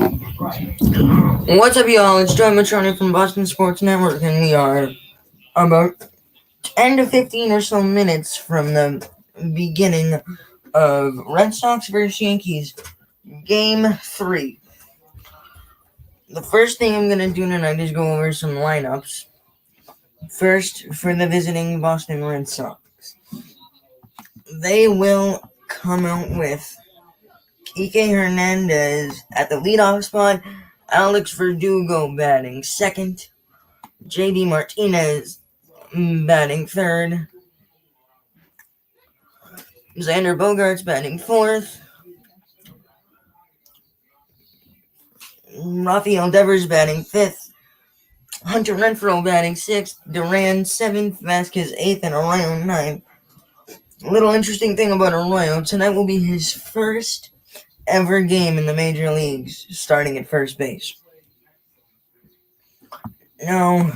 What's up, y'all? It's Joe Matroni from Boston Sports Network, and we are about 10 to 15 or so minutes from the beginning of Red Sox versus Yankees Game 3. The first thing I'm going to do tonight is go over some lineups. First, for the visiting Boston Red Sox, they will come out with Kike Hernandez at the leadoff spot, Alex Verdugo batting second, JD Martinez batting third, Xander Bogaerts batting fourth, Rafael Devers batting fifth, Hunter Renfroe batting sixth, Duran seventh, Vasquez eighth, and Arroyo ninth. A little interesting thing about Arroyo, tonight will be his first ever game in the major leagues, starting at first base. Now,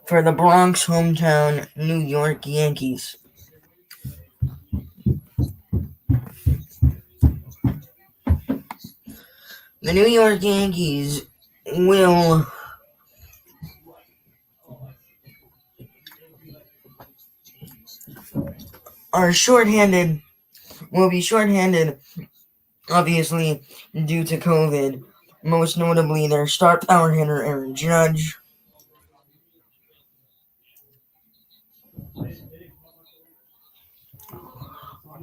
for the Bronx hometown New York Yankees. The New York Yankees will be shorthanded, obviously, due to COVID, most notably their star power hitter, Aaron Judge.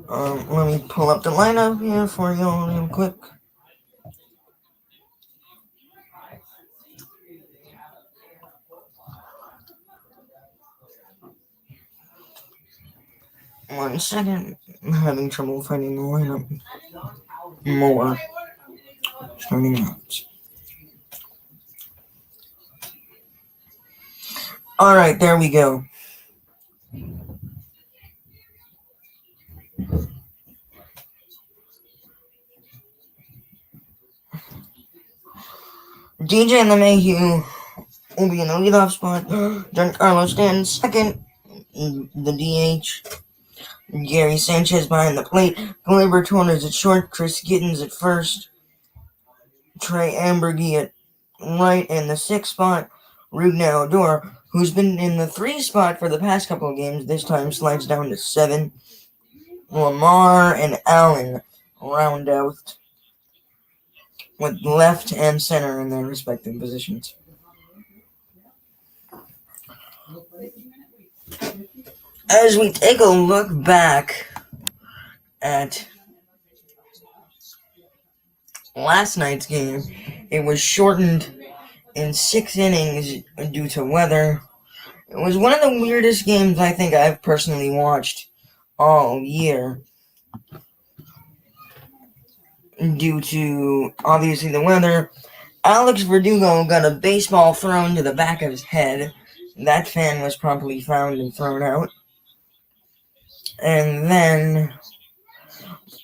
Let me pull up the lineup here for y'all real quick. One second, I'm having trouble finding the lineup more. Starting out. Alright, there we go. DJ LeMahieu will be in the leadoff spot. Giancarlo Stanton second. The DH. Gary Sanchez behind the plate. Gleyber Torres at short. Chris Gittens at first. Trey Ambergy at right in the sixth spot. Rougned Odor, who's been in the 3 spot for the past couple of games, this time slides down to 7. Lamar and Allen round out with left and center in their respective positions. As we take a look back at last night's game, it was shortened in 6 innings due to weather. It was one of the weirdest games I think I've personally watched all year, due to, obviously, the weather. Alex Verdugo got a baseball thrown to the back of his head. That fan was promptly found and thrown out. And then,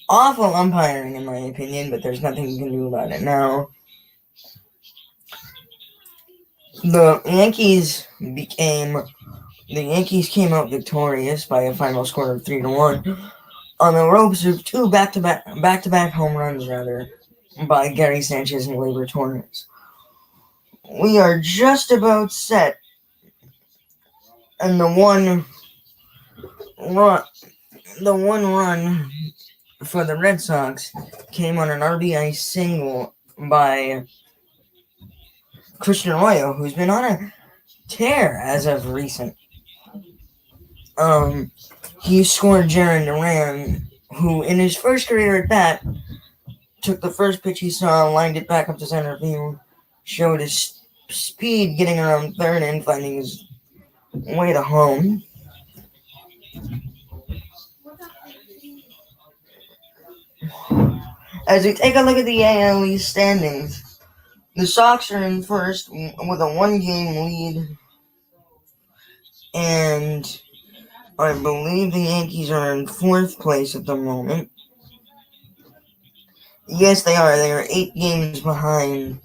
awful umpiring in my opinion, but there's nothing you can do about it now. The Yankees came out victorious by a final score of 3-1 on the ropes of 2 back-to-back home runs, by Gary Sanchez and Gleyber Torres. We are just about set, and the one run for the Red Sox came on an RBI single by Christian Arroyo, who's been on a tear as of recent. He scored Jarren Duran, who in his first career at bat took the first pitch he saw, lined it back up to center field, showed his speed getting around third and finding his way to home. As we take a look at the AL East standings, the Sox are in first with a 1-game lead, and I believe the Yankees are in 4th place at the moment. Yes, they are. They are 8 games behind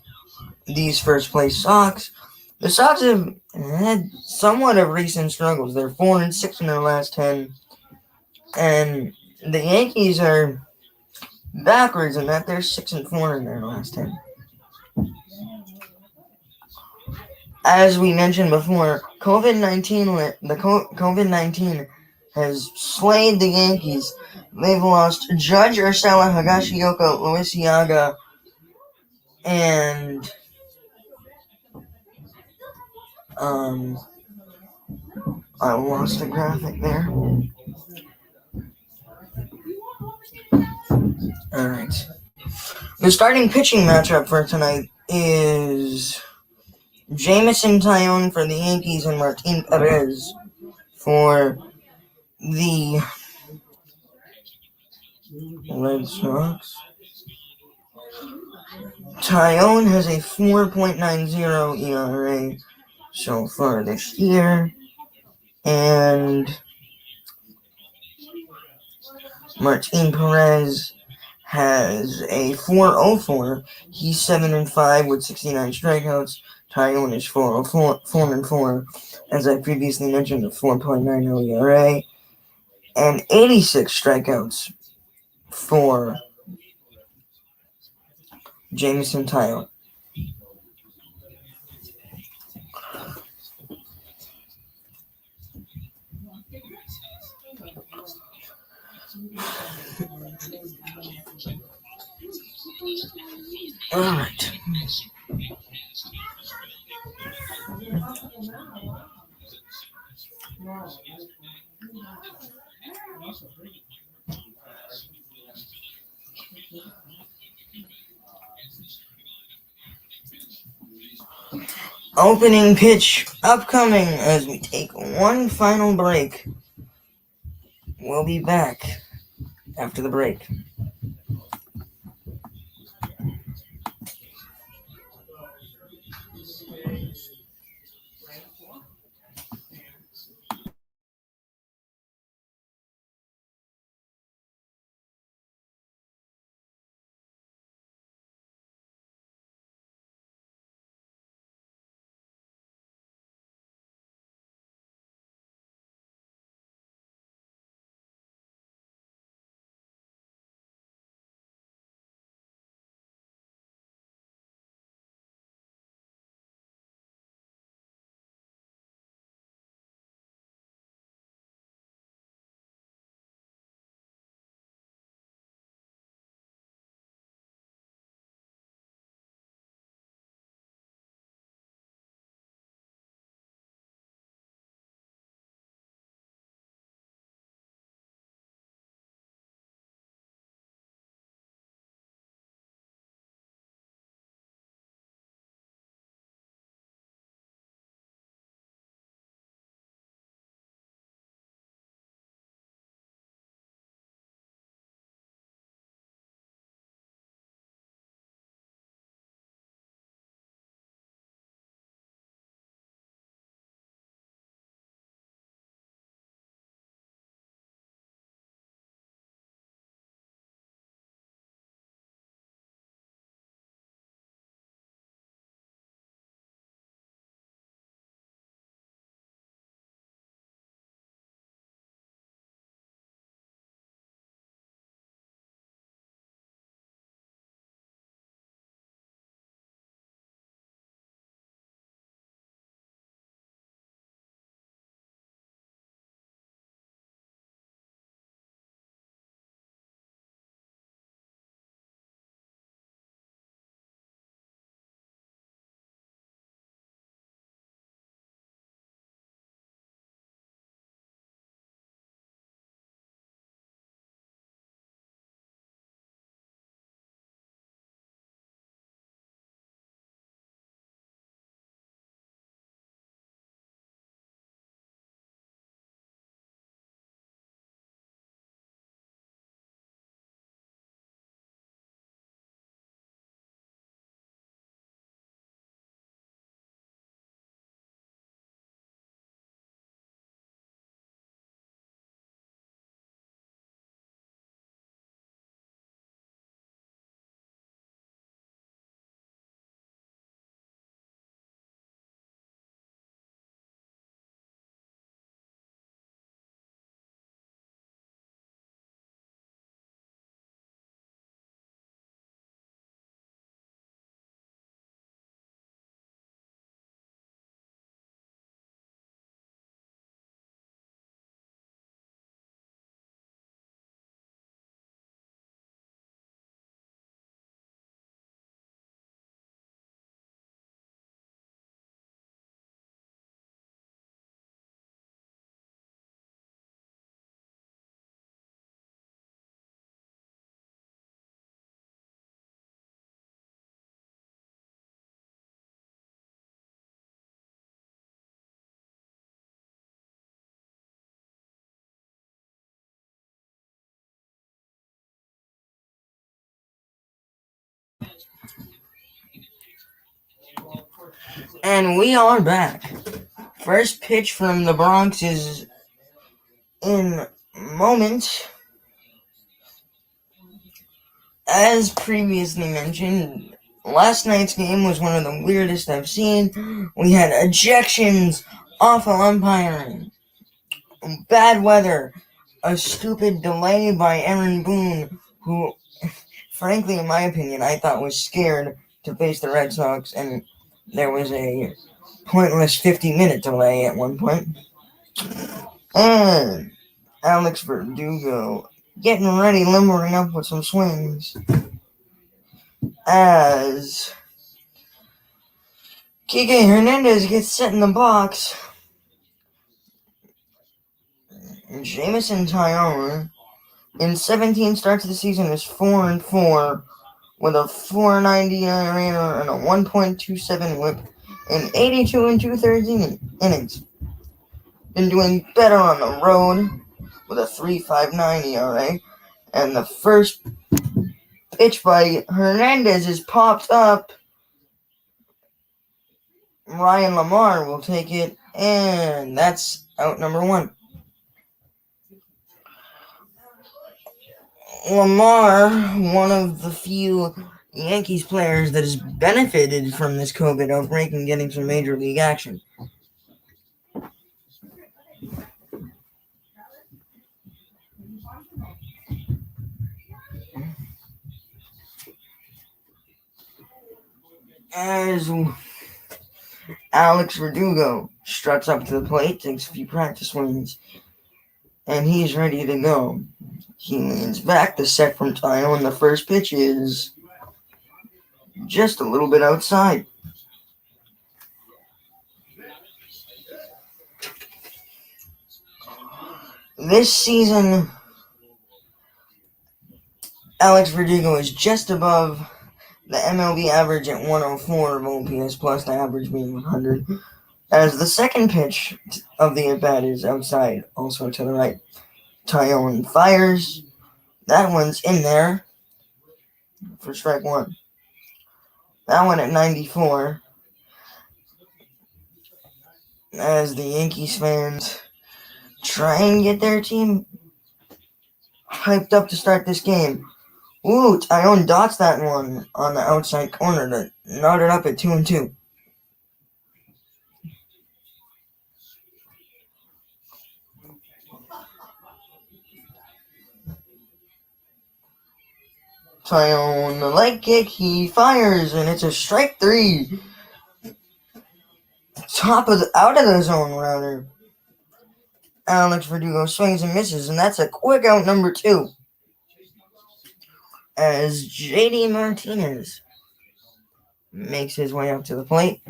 these first-place Sox. The Sox have had somewhat of recent struggles. They're 4-6 in their last 10, and the Yankees are backwards in that they're 6-4 in their last 10. as we mentioned before, COVID-19 has slayed the Yankees. They've lost Judge, Urshela, Higashioka, Luisiaga, and I lost a graphic there. Alright. The starting pitching matchup for tonight is Jameson Taillon for the Yankees and Martin Perez for the Red Sox. Taillon has a 4.90 ERA so far this year, and Martin Perez has a 4.04. He's 7-5 with 69 strikeouts. Taillon is 4.4, as I previously mentioned, a 4.90 ERA, and 86 strikeouts for Jameson Taillon. Alright. Opening pitch upcoming as we take one final break. We'll be back after the break. And we are back. First pitch from the Bronx is in moment. As previously mentioned, last night's game was one of the weirdest I've seen. We had ejections, awful umpiring, bad weather, a stupid delay by Aaron Boone, who, frankly, in my opinion, I thought was scared to face the Red Sox, and there was a pointless 50-minute delay at one point. And Alex Verdugo getting ready, limbering up with some swings as Kike Hernandez gets set in the box. Jameson Taillon, in 17 starts of the season, is 4-4 with a 4.90 ERA and a 1.27 WHIP in 82 and 2/3 innings. Been doing better on the road with a 3.59 ERA, and the first pitch by Hernandez is popped up. Ryan Lamar will take it, and that's out number one. Lamar, one of the few Yankees players that has benefited from this COVID outbreak and getting some major league action. As Alex Verdugo struts up to the plate, takes a few practice swings, and he's ready to go. He leans back, the set from Taillon, and the first pitch is just a little bit outside. This season, Alex Verdugo is just above the MLB average at 104 of OPS plus, the average being 100. As the second pitch of the at-bat is outside, also to the right. Taillon fires. That one's in there for strike one. That one at 94. As the Yankees fans try and get their team hyped up to start this game. Ooh, Taillon dots that one on the outside corner to knot it up at 2-2. Taillon, the leg kick, he fires, and it's a strike three. Out of the zone, rather. Alex Verdugo swings and misses, and that's a quick out number two. As JD Martinez makes his way up to the plate.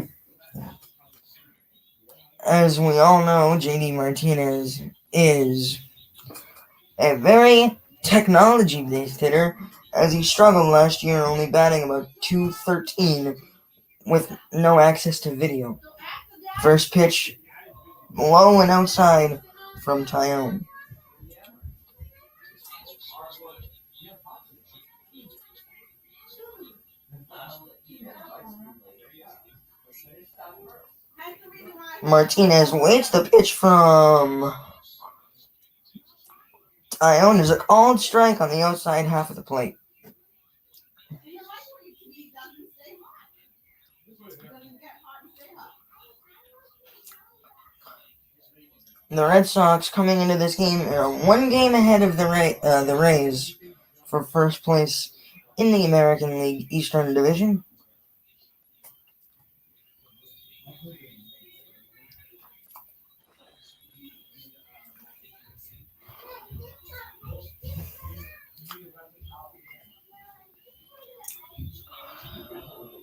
As we all know, JD Martinez is a very technology-based hitter, as he struggled last year, only batting about .213 with no access to video. First pitch, low and outside from Taillon. Martinez waits the pitch from Taillon. Is a called strike on the outside half of the plate. The Red Sox coming into this game are one game ahead of the Rays for first place in the American League Eastern Division.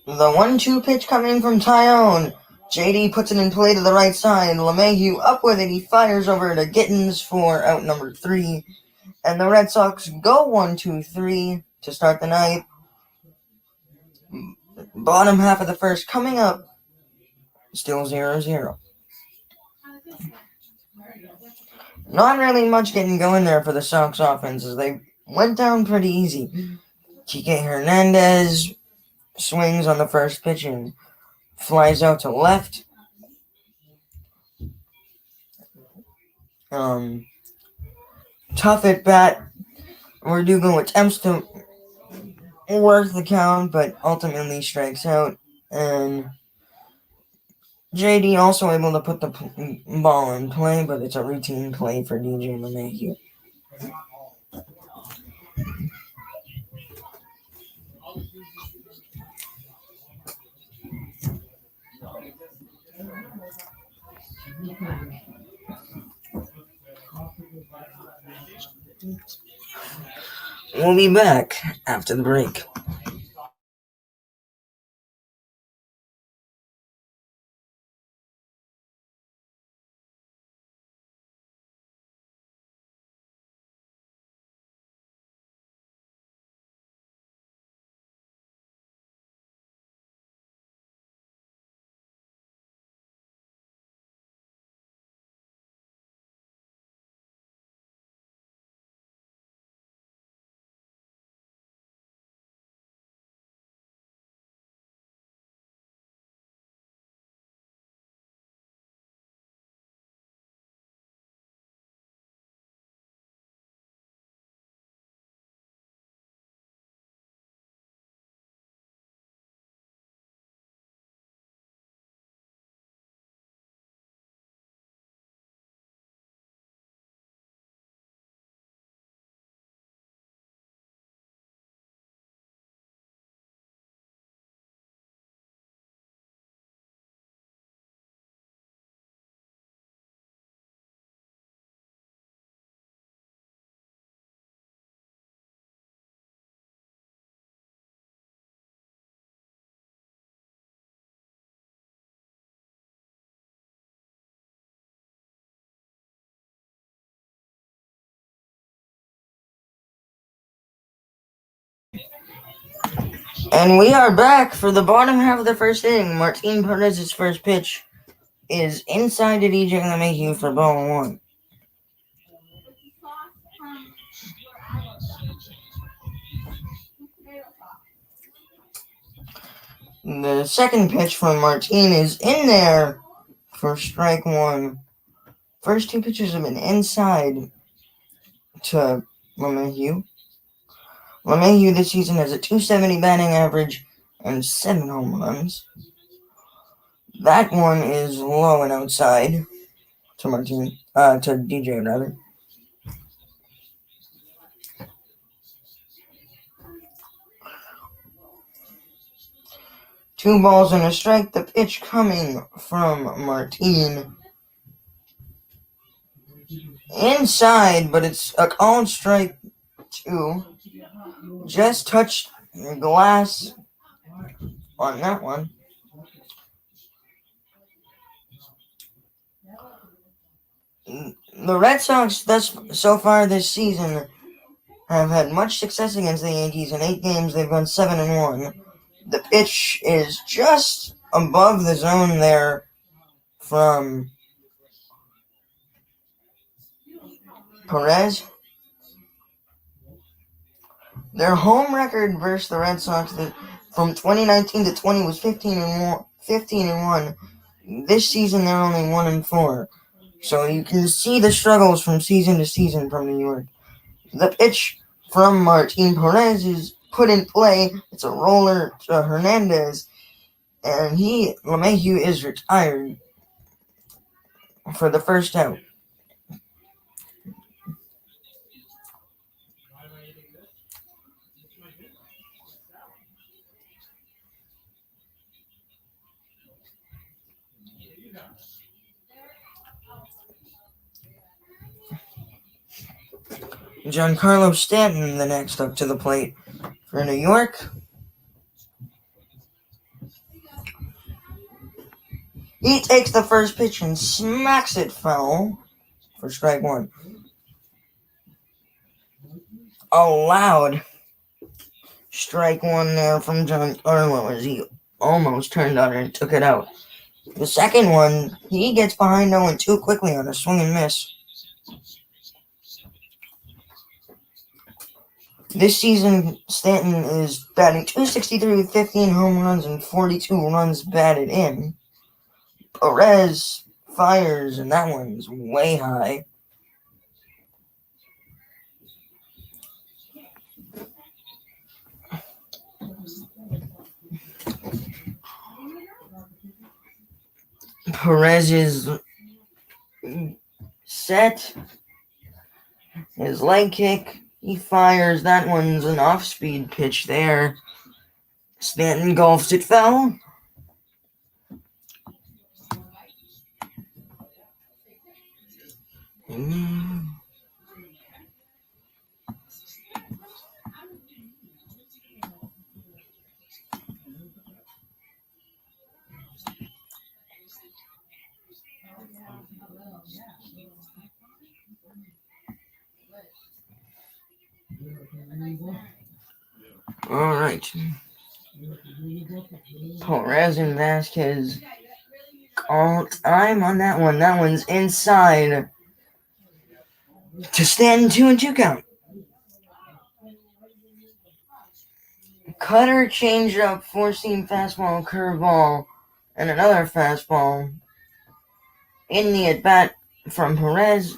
The 1-2 pitch coming from Taillon. JD puts it in play to the right side. LeMahieu up with it. He fires over to Gittins for out number 3. And the Red Sox go 1-2-3 to start the night. Bottom half of the first coming up. Still 0-0. Not really much getting going there for the Sox offense, as they went down pretty easy. Kike Hernandez swings on the first pitch, and flies out to left. Tough at bat. Verdugo attempts to work the count, but ultimately strikes out. And JD also able to put the ball in play, but it's a routine play for DJ LeMahieu. We'll be back after the break. And we are back for the bottom half of the first inning. Martin Perez's first pitch is inside to DJ LeMahieu for ball one. The second pitch from Martin is in there for strike one. First two pitches have been inside to LeMahieu. LeMahieu this season has a .270 batting average and 7 home runs. That one is low and outside to DJ rather. Two balls and a strike. The pitch coming from Martin. Inside, but it's a called strike two. Just touched the glass on that one. The Red Sox so far this season have had much success against the Yankees. In 8 games, they've gone 7-1. The pitch is just above the zone there from Perez. Their home record versus the Red Sox from 2019 to 20 was 15-1. This season, they're only 1-4. So you can see the struggles from season to season from New York. The pitch from Martin Perez is put in play. It's a roller to Hernandez, and LeMahieu is retired for the first out. Giancarlo Stanton, the next up to the plate for New York. He takes the first pitch and smacks it foul for strike one. A loud strike one there from Giancarlo as he almost turned on it and took it out. The second one, he gets behind 0-2 quickly on a swing and miss. This season, Stanton is batting .263 with 15 home runs and 42 runs batted in. Perez fires, and that one's way high. Perez is set. His leg kick. He fires. That one's an off-speed pitch there. Stanton golfs it foul. All right. Perez and Vasquez call time on that one. That one's inside to Stanton 2-2 count. Cutter, changeup, four-seam fastball, curveball, and another fastball in the at-bat from Perez.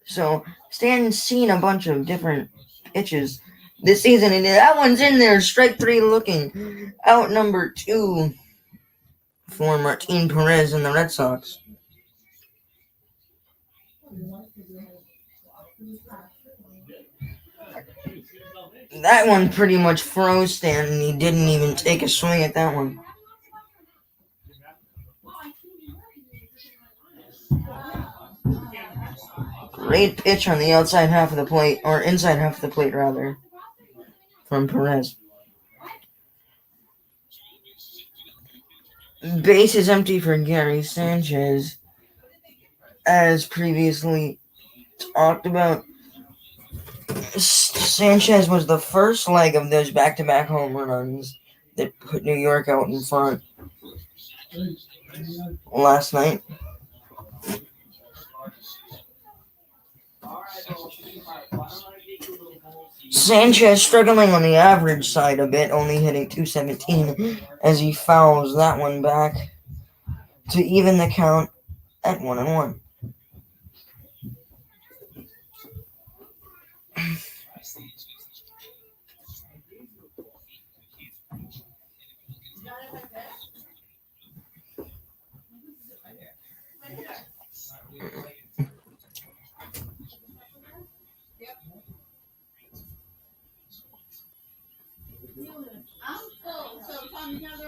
So Stanton's seen a bunch of different pitches this season, and that one's in there. Strike three looking. Out number 2 for Martin Perez and the Red Sox. That one pretty much froze Stanton. He didn't even take a swing at that one. Great pitch on the outside half of the plate, or inside half of the plate rather, from Perez. Base is empty for Gary Sanchez. As previously talked about, Sanchez was the first leg of those back-to-back home runs that put New York out in front last night. Sanchez struggling on the average side a bit, only hitting .217 as he fouls that one back to even the count at 1-1.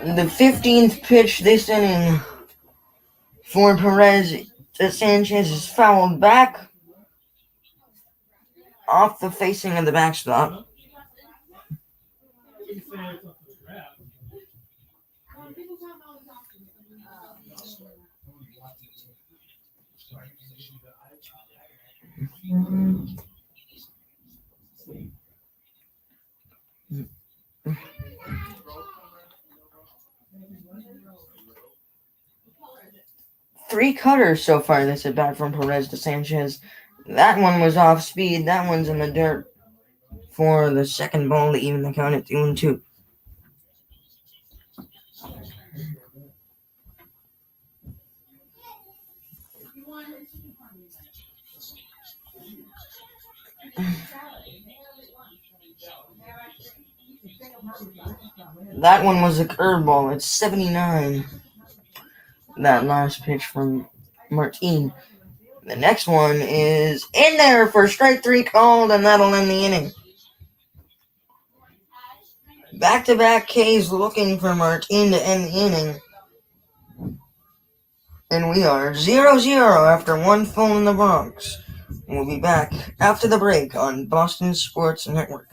The 15th pitch this inning for Perez to Sanchez is fouled back off the facing of the backstop. Three cutters so far this at bat from Perez to Sanchez. That one was off speed. That one's in the dirt for the second ball to even the count at 2-2. That one was a curveball. It's 79. That last pitch from Martin. The next one is in there for strike three called, and that'll end the inning. Back-to-back Ks looking for Martin to end the inning. And we are 0-0 after one full in the Bronx. We'll be back after the break on Boston Sports Network.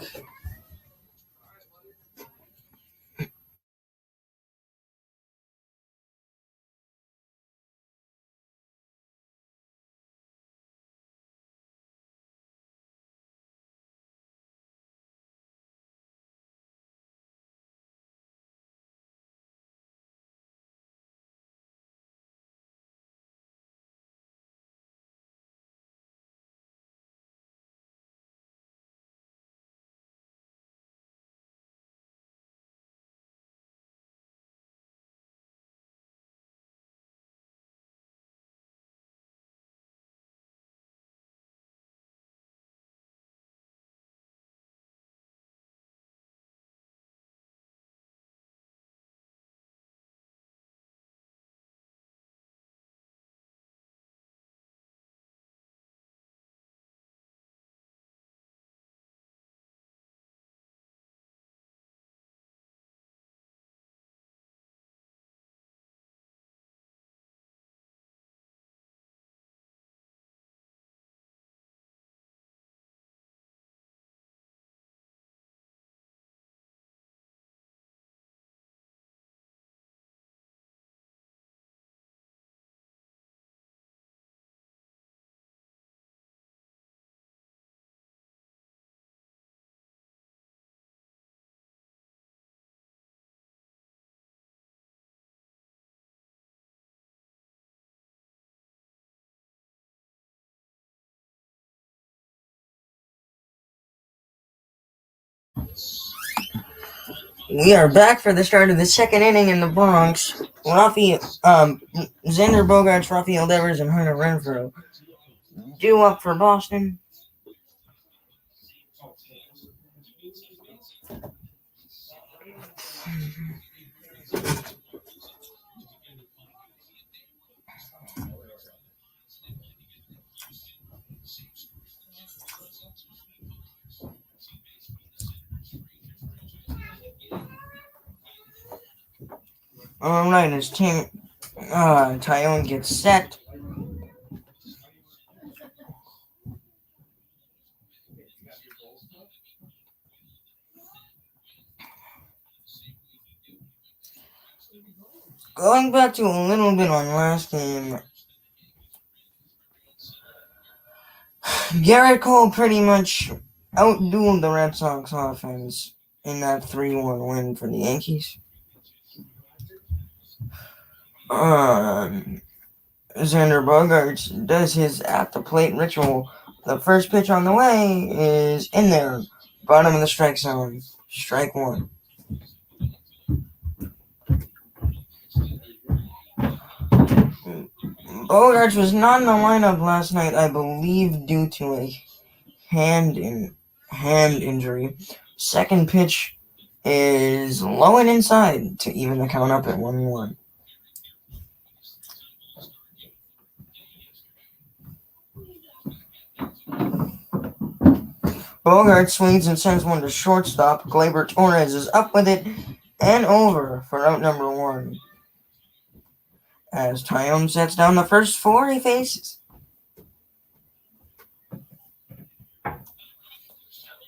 We are back for the start of the second inning in the Bronx. Xander Bogaerts, Rafael Devers, and Hunter Renfroe due up for Boston. Alright, as Tyone gets set. Going back to a little bit on last game, Garrett Cole pretty much outdueled the Red Sox offense in that 3-1 win for the Yankees. Xander Bogaerts does his at-the-plate ritual. The first pitch on the way is in there. Bottom of the strike zone. Strike one. Bogaerts was not in the lineup last night, I believe, due to a hand injury. Second pitch is low and inside to even the count up at 1-1. Bogaerts swings and sends one to shortstop. Gleyber Torres is up with it and over for out number one. As Tyone sets down the first four he faces.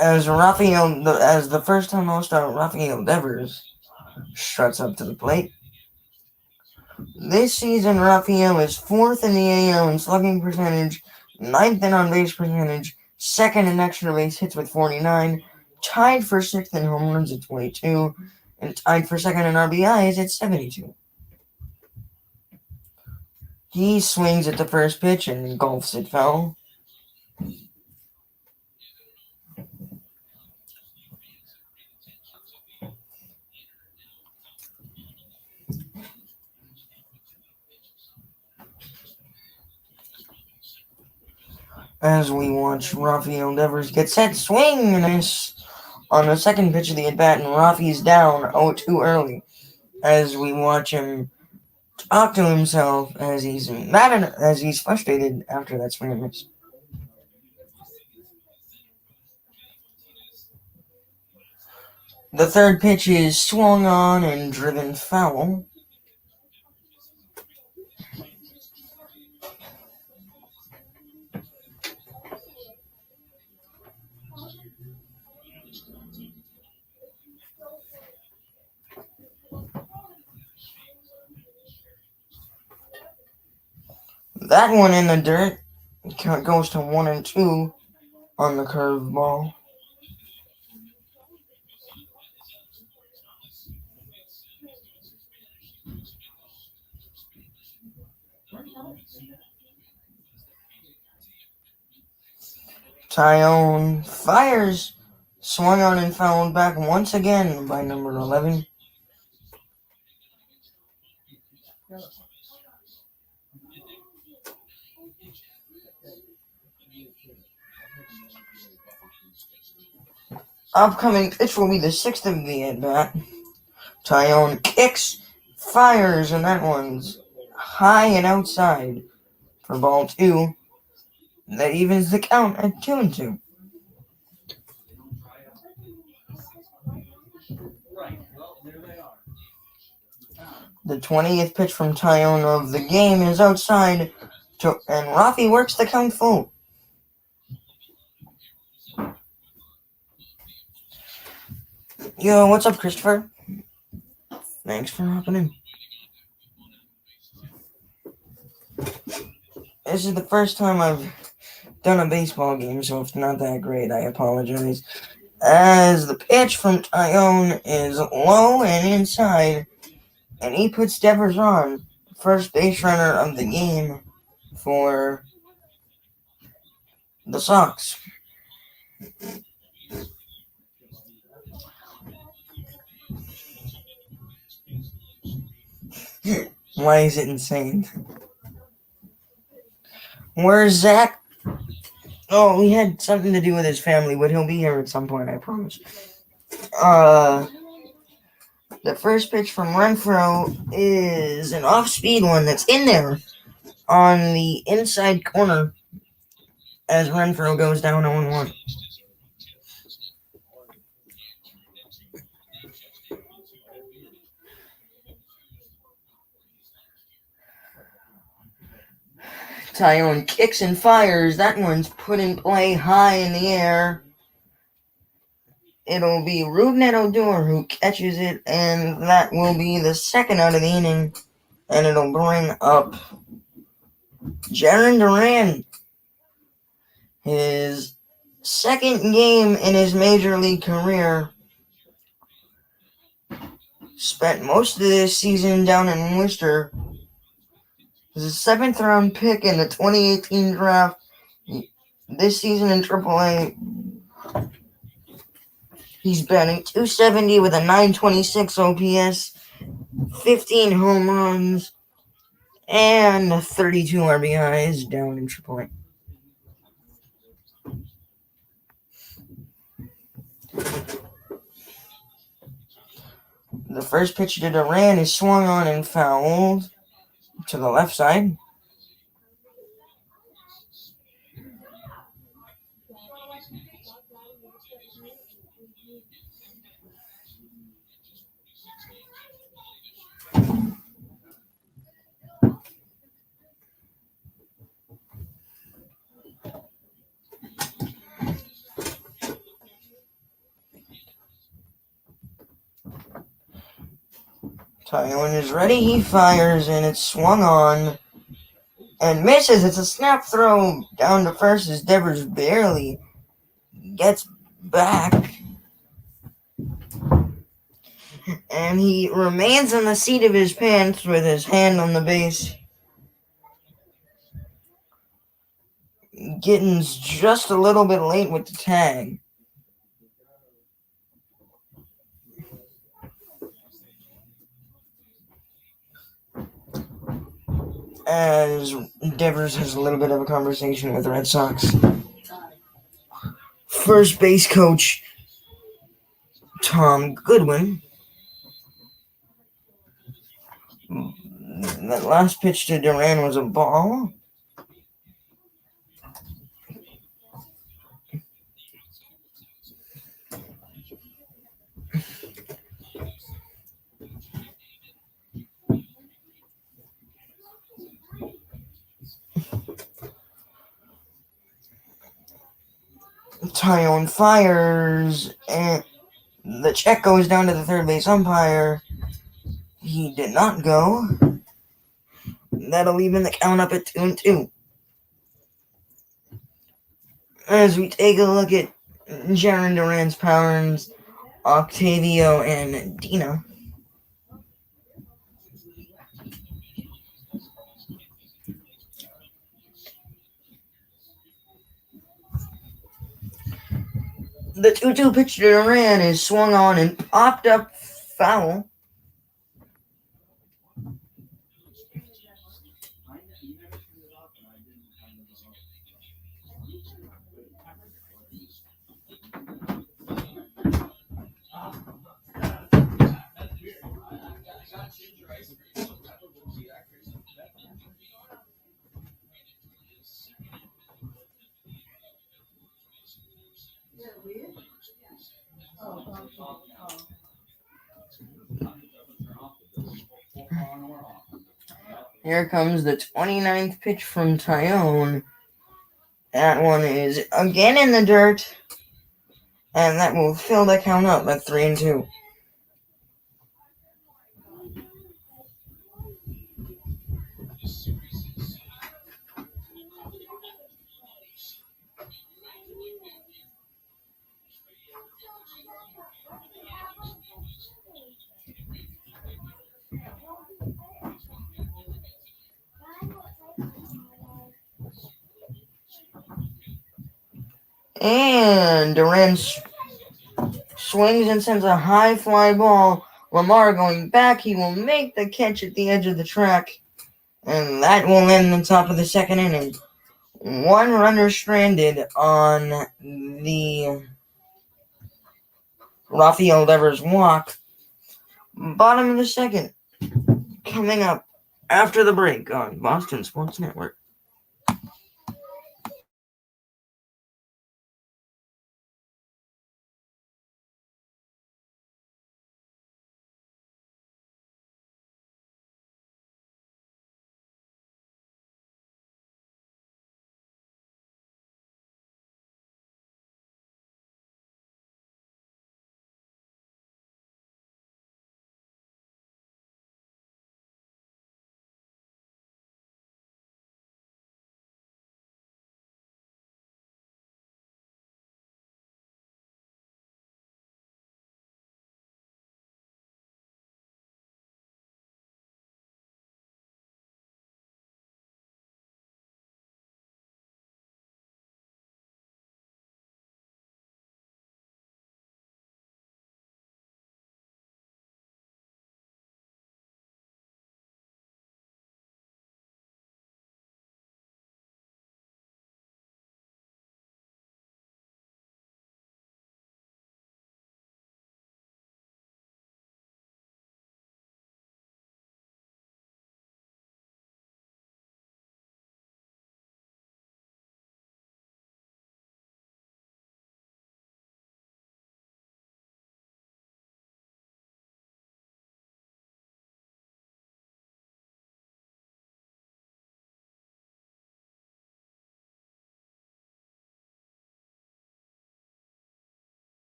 As the first time All-Star Rafael Devers struts up to the plate. This season, Rafael is 4th in the AL in slugging percentage, 9th in on-base percentage, 2nd in extra base hits with 49, tied for 6th in home runs at 22, and tied for 2nd in RBIs at 72. He swings at the first pitch and golfs it foul. As we watch Rafael Devers get set, swing and miss on the second pitch of the at-bat, and Rafi's down 0-2 early. As we watch him talk to himself as he's frustrated after that swing and miss. The third pitch is swung on and driven foul. That one in the dirt. It goes to 1-2 on the curveball. Tyone fires, swung on and fouled back once again by number 11. Upcoming pitch will be the 6th of the at-bat. Tyone kicks, fires, and that one's high and outside for ball 2. That evens the count at 2-2. The 20th pitch from Tyone of the game is outside, and Rafi works the count full. Yo, what's up, Christopher? Thanks for hopping in. This is the first time I've done a baseball game, so if it's not that great, I apologize. As the pitch from Tyone is low and inside, and he puts Devers on, first base runner of the game for the Sox. Why is it insane? Where's Zach? Oh, he had something to do with his family, but he'll be here at some point, I promise. The first pitch from Renfroe is an off-speed one that's in there on the inside corner as Renfroe goes down 0-1. Taillon kicks and fires. That one's put in play high in the air. It'll be Rougned Odor who catches it, and that will be the second out of the inning. And it'll bring up Jarren Duran, his second game in his major league career. Spent most of this season down in Worcester. He's a 7th round pick in the 2018 draft. This season in AAA, he's batting .270 with a .926 OPS, 15 home runs, and 32 RBIs down in AAA. The first pitch to Duran is swung on and fouled to the left side. Taillon is ready. He fires, and it's swung on and misses. It's a snap throw down to first as Devers barely gets back. And he remains on the seat of his pants with his hand on the base. Gittins just a little bit late with the tag. As Devers has a little bit of a conversation with the Red Sox first base coach Tom Goodwin. That last pitch to Duran was a ball. Taillon fires, and the check goes down to the third base umpire. He did not go. That'll even the count up at 2-2. As we take a look at Jarren Duran's powers, Octavio and Dina. The 2-2 pitch to Duran is swung on and popped up foul. Here comes the 29th pitch from Taillon. That one is again in the dirt, and that will fill the count up at 3-2. And Duran swings and sends a high fly ball Lamar going back. He will make the catch at the edge of the track. And that will end the top of the second inning. One runner stranded on the Rafael Devers walk. Bottom of the second. Coming up after the break on Boston Sports Network.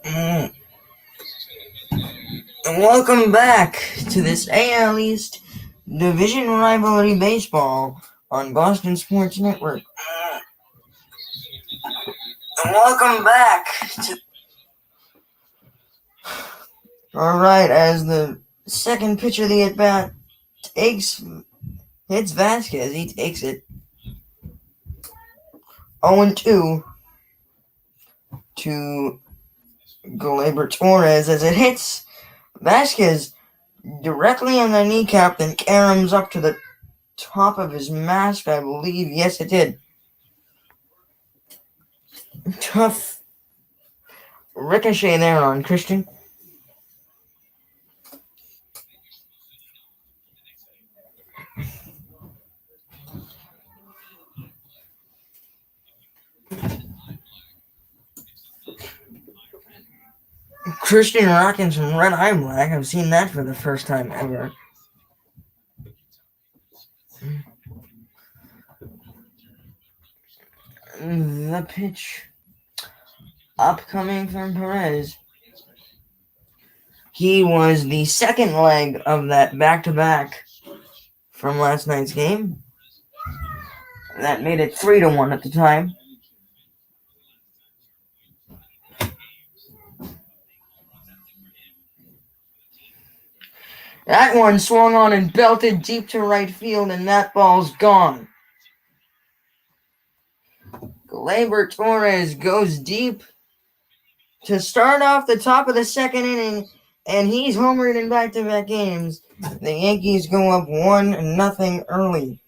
And welcome back to this AL East Division Rivalry Baseball on Boston Sports Network. And welcome back to... Alright, as the second pitcher of the at-bat hits Vasquez, he takes it 0-2 to Gleyber Torres as it hits Vasquez directly on the kneecap, then caroms up to the top of his mask, I believe. Yes, it did. Tough ricochet there on Christian. Christian rocking some red eye black. I've seen that for the first time ever. The pitch upcoming from Perez. He was the second leg of that back-to-back from last night's game. That made it 3-1 at the time. That one swung on and belted deep to right field, and that ball's gone. Gleyber Torres goes deep to start off the top of the second inning, and he's homered in back-to-back games. The Yankees go up 1-0 early.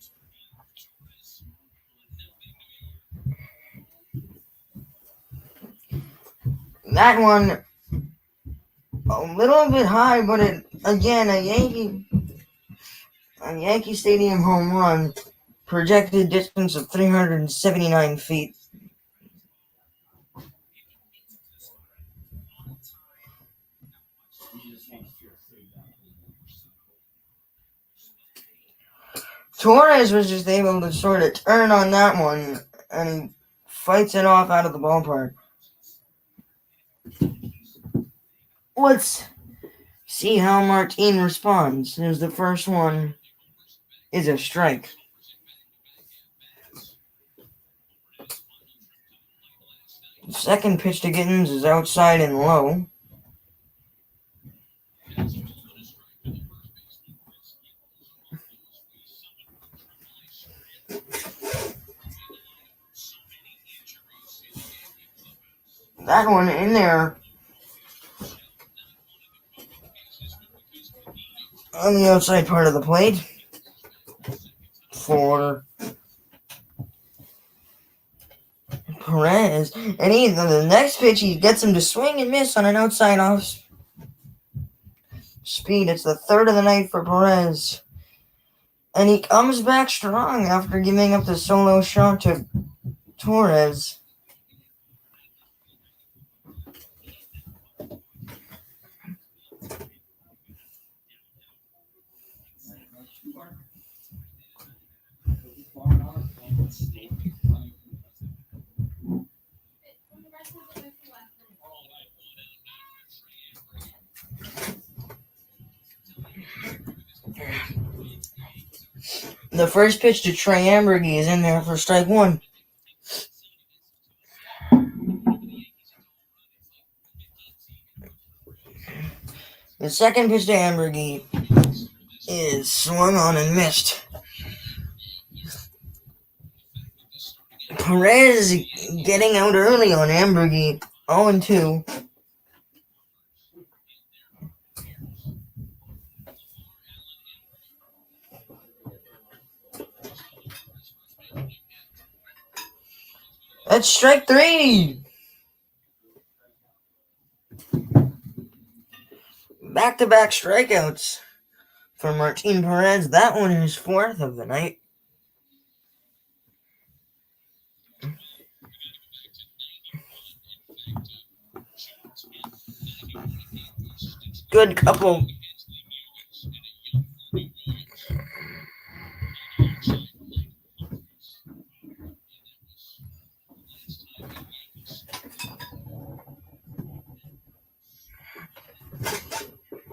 That one a little bit high, but again, a Yankee Stadium home run, projected distance of 379 feet. Torres was just able to sort of turn on that one, and he fights it off out of the ballpark. Let's see how Martin responds, as the first one is a strike. The second pitch to Gittens is outside and low. That one in there on the outside part of the plate for Perez. And the next pitch, he gets him to swing and miss on an outside off speed. It's the third of the night for Perez. And he comes back strong after giving up the solo shot to Torres. The first pitch to Trey Ambergy is in there for strike one. The second pitch to Ambergy is swung on and missed. Perez getting out early on Ambergy, 0-2. That's strike three. Back-to-back strikeouts for Martin Perez. That one is fourth of the night. Good couple.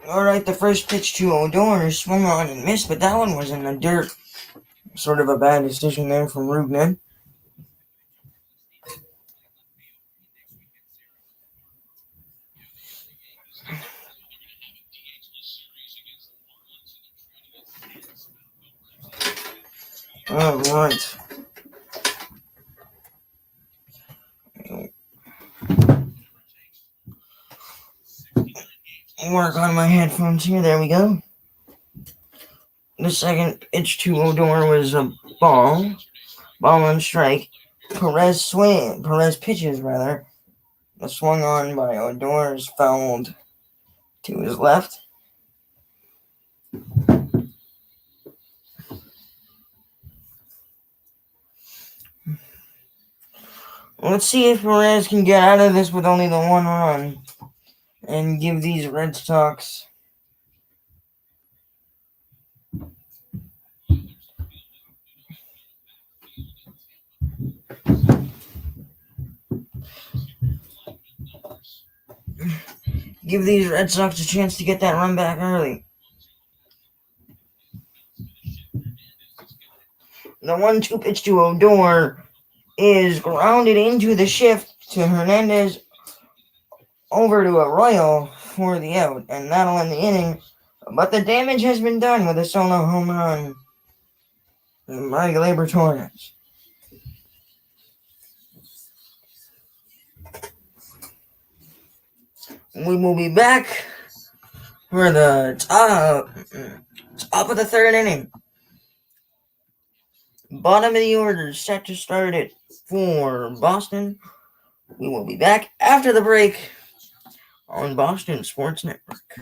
Alright, the first pitch to Odor swung on and missed, but that one was in the dirt. Sort of a bad decision there from Rugnan. Alright. Work on my headphones here. There we go. The second pitch to Odor was a ball. Ball and strike. Perez pitches rather. The swung on by Odor is fouled to his left. Let's see if Perez can get out of this with only the one run and give these Red Sox a chance to get that run back early. The 1-2 pitch to Odor is grounded into the shift to Hernandez over to Arroyo for the out, and that'll end the inning. But the damage has been done with a solo home run by Gleyber Torres. We will be back for the top of the third inning. Bottom of the order set to start it for Boston. We will be back after the break on Boston Sports Network.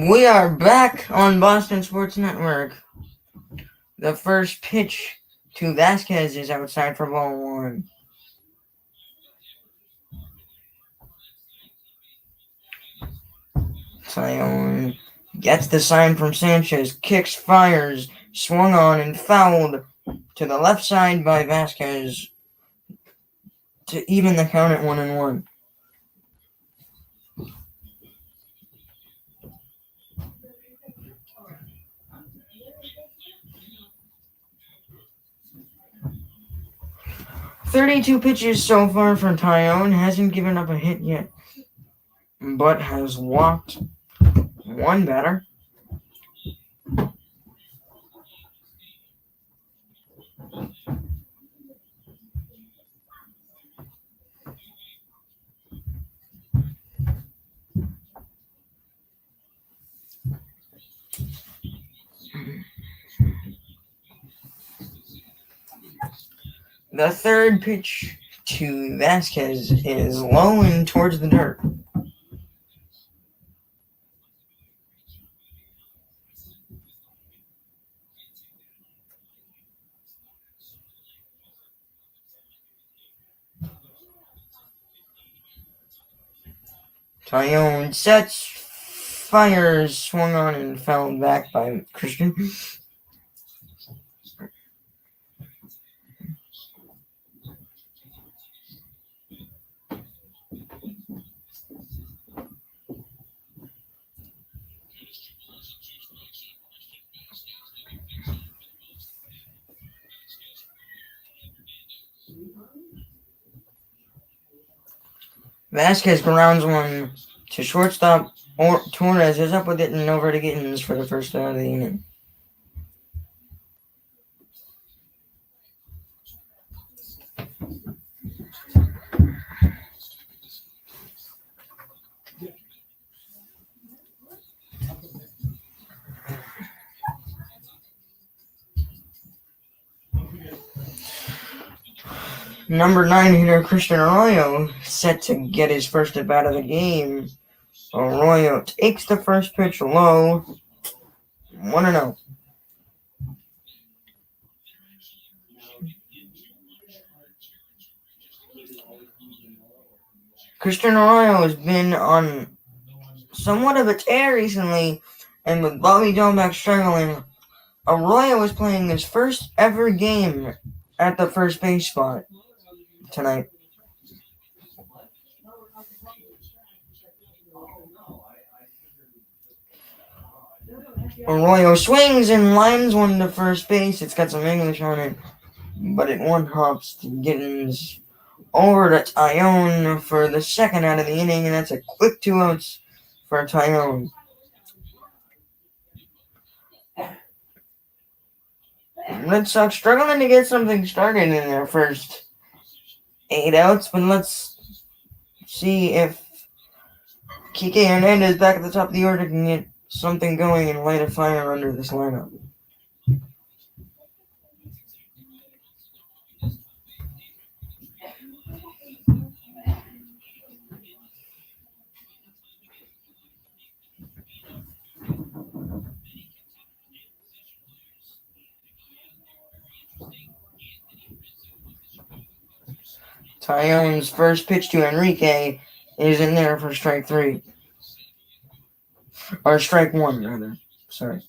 We are back on Boston Sports Network. The first pitch to Vasquez is outside for ball one. Tyone gets the sign from Sanchez, kicks, fires, swung on and fouled to the left side by Vasquez to even the count at 1-1. "32 pitches so far for Tyone, hasn't given up a hit yet, but has walked one batter. The third pitch to Vasquez is low and towards the dirt. Tyone sets, fires, swung on and fouled back by Christian. Vasquez grounds one to shortstop. Torres is up with it and over to Gittins for the first out of the inning. Number 9 hitter Christian Arroyo set to get his first at bat of the game. Arroyo takes the first pitch low. 1-0. Christian Arroyo has been on somewhat of a tear recently, and with Bobby Johnback struggling, Arroyo is playing his first ever game at the first base spot tonight. Arroyo swings and lines one to first base. It's got some English on it, but it one-hops to Gittins over to Tyone for the second out of the inning, and that's a quick 2 outs for Tyone. Red Sox struggling to get something started in their first 8 outs, but let's see if Kike Hernandez back at the top of the order can get something going and light a fire under this lineup. Tyone's first pitch to Enrique is in there for strike 3. Or strike 1, rather. Sorry.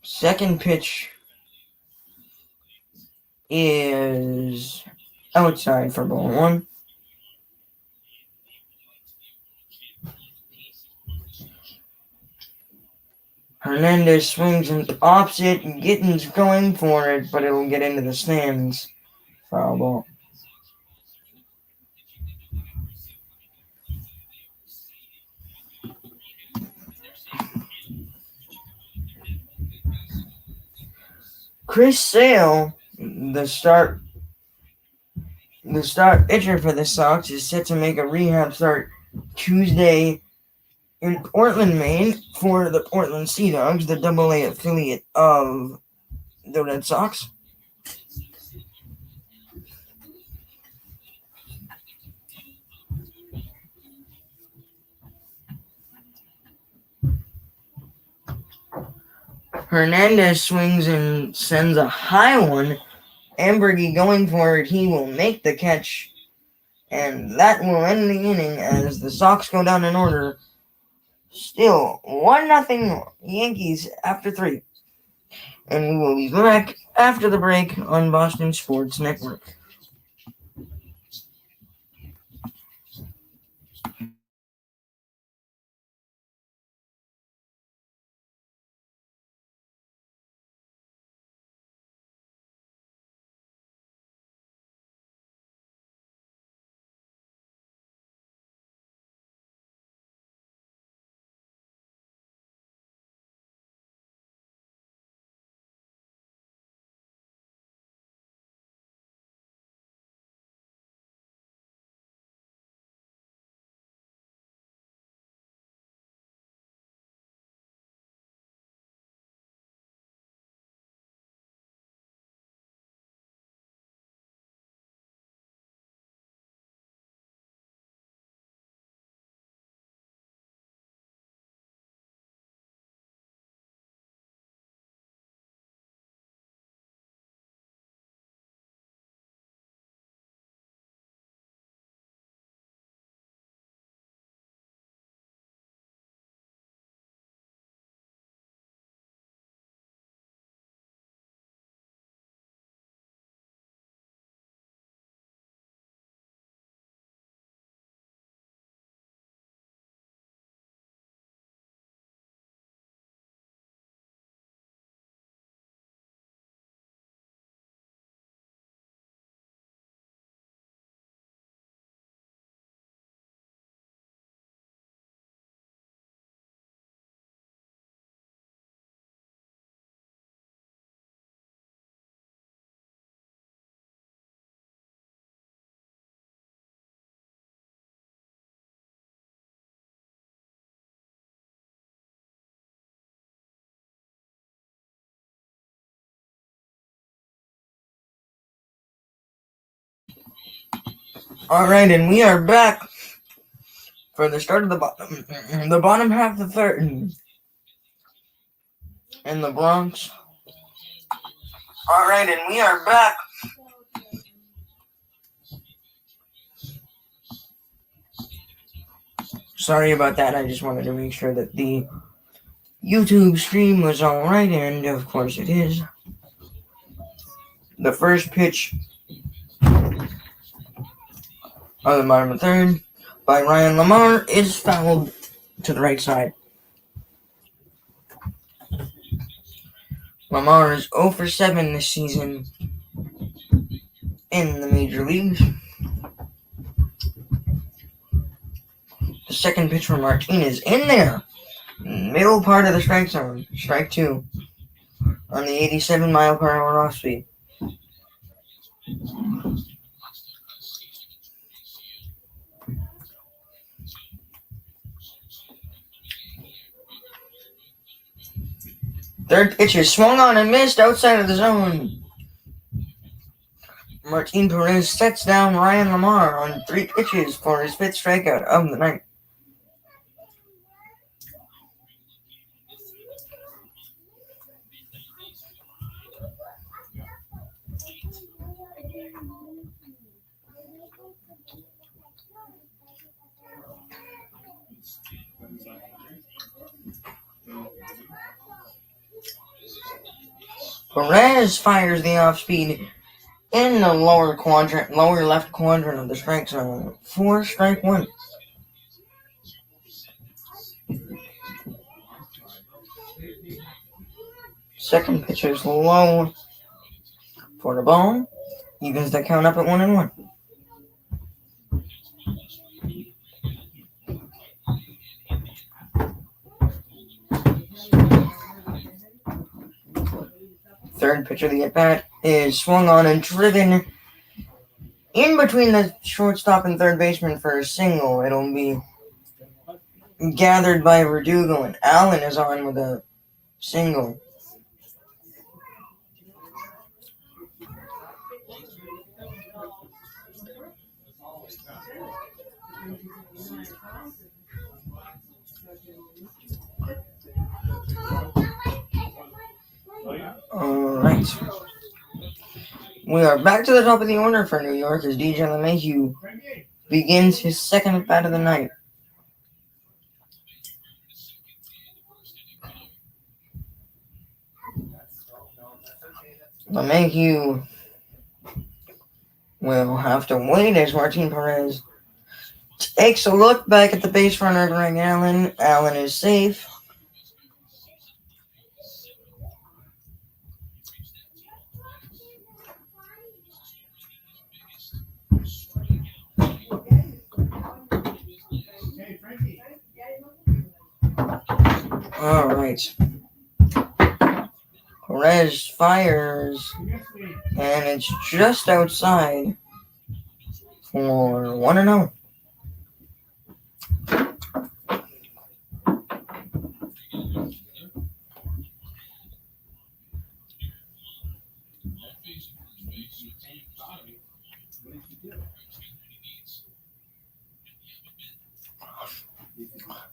Second pitch is outside for ball 1. Hernandez swings and pops it, and Gittins going for it, but it'll get into the stands. Foul ball. Chris Sale, the start pitcher for the Sox, is set to make a rehab start Tuesday in Portland, Maine, for the Portland Sea Dogs, the Double-A affiliate of the Red Sox. Hernandez swings and sends a high one. Ambergy going for it. He will make the catch. And that will end the inning as the Sox go down in order. Still 1-0 Yankees after 3. And we will be back after the break on Boston Sports Network. Alright, and we are back for the start of the bottom half of the third in the Bronx. Alright, and we are back. Sorry about that. I just wanted to make sure that the YouTube stream was alright, and of course it is. The first pitch of the bottom of the third by Ryan Lamar is fouled to the right side. Lamar is 0 for 7 this season in the major leagues. The second pitch from Martinez in there. Middle part of the strike zone. Strike 2 on the 87 mile per hour off speed. Third pitch is swung on and missed outside of the zone. Martin Perez sets down Ryan Lamar on 3 pitches for his 5th strikeout of the night. Perez fires the off-speed in the lower left quadrant of the strike zone for strike 1. Second pitch is low for the ball. Evens the count up at 1-1. Third pitch of the at-bat is swung on and driven in between the shortstop and third baseman for a single. It'll be gathered by Verdugo, and Allen is on with a single. Alright. We are back to the top of the order for New York as DJ LeMahieu begins his second at bat of the night. LeMahieu will have to wait as Martin Perez takes a look back at the base runner, Greg Allen. Allen is safe. Alright. Perez fires, and it's just outside for 1-0.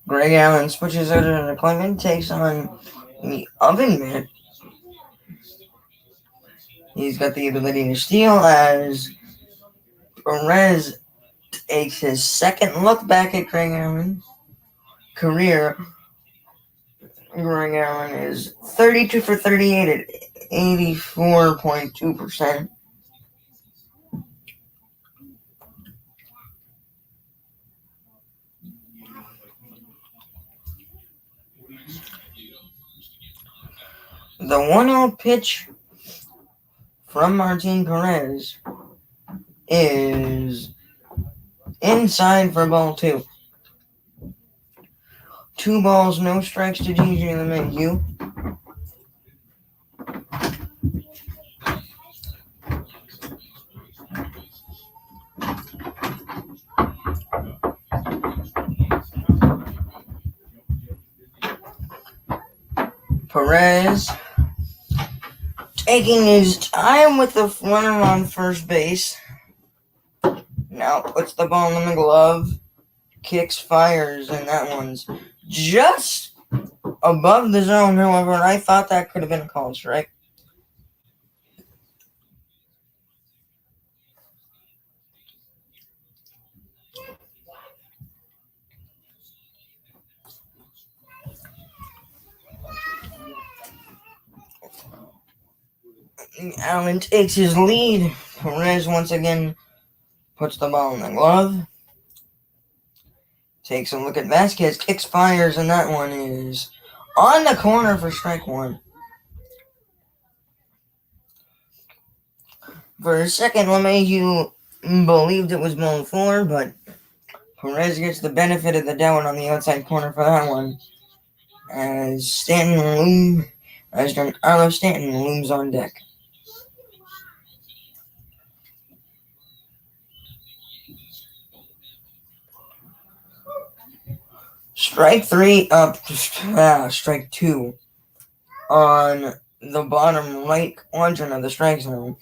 Greg Allen switches out of deployment, takes on the oven mitt. He's got the ability to steal as Perez takes his second look back at Greg Allen's career. Greg Allen is 32 for 38 at 84.2%. The 1-0 pitch from Martin Perez is inside for ball 2. 2 balls, no strikes to DJ LeMahieu. Perez taking his time with the runner on first base. Now puts the ball in the glove. Kicks, fires, and that one's just above the zone. However, I thought that could have been a called strike. Allen takes his lead. Perez once again puts the ball in the glove. Takes a look at Vasquez, kicks, fires, and that one is on the corner for strike 1. For a second, LeMahieu believed it was ball 4, but Perez gets the benefit of the doubt on the outside corner for that one. As Giancarlo Stanton looms on deck. Strike 2 on the bottom right quadrant of the strike zone.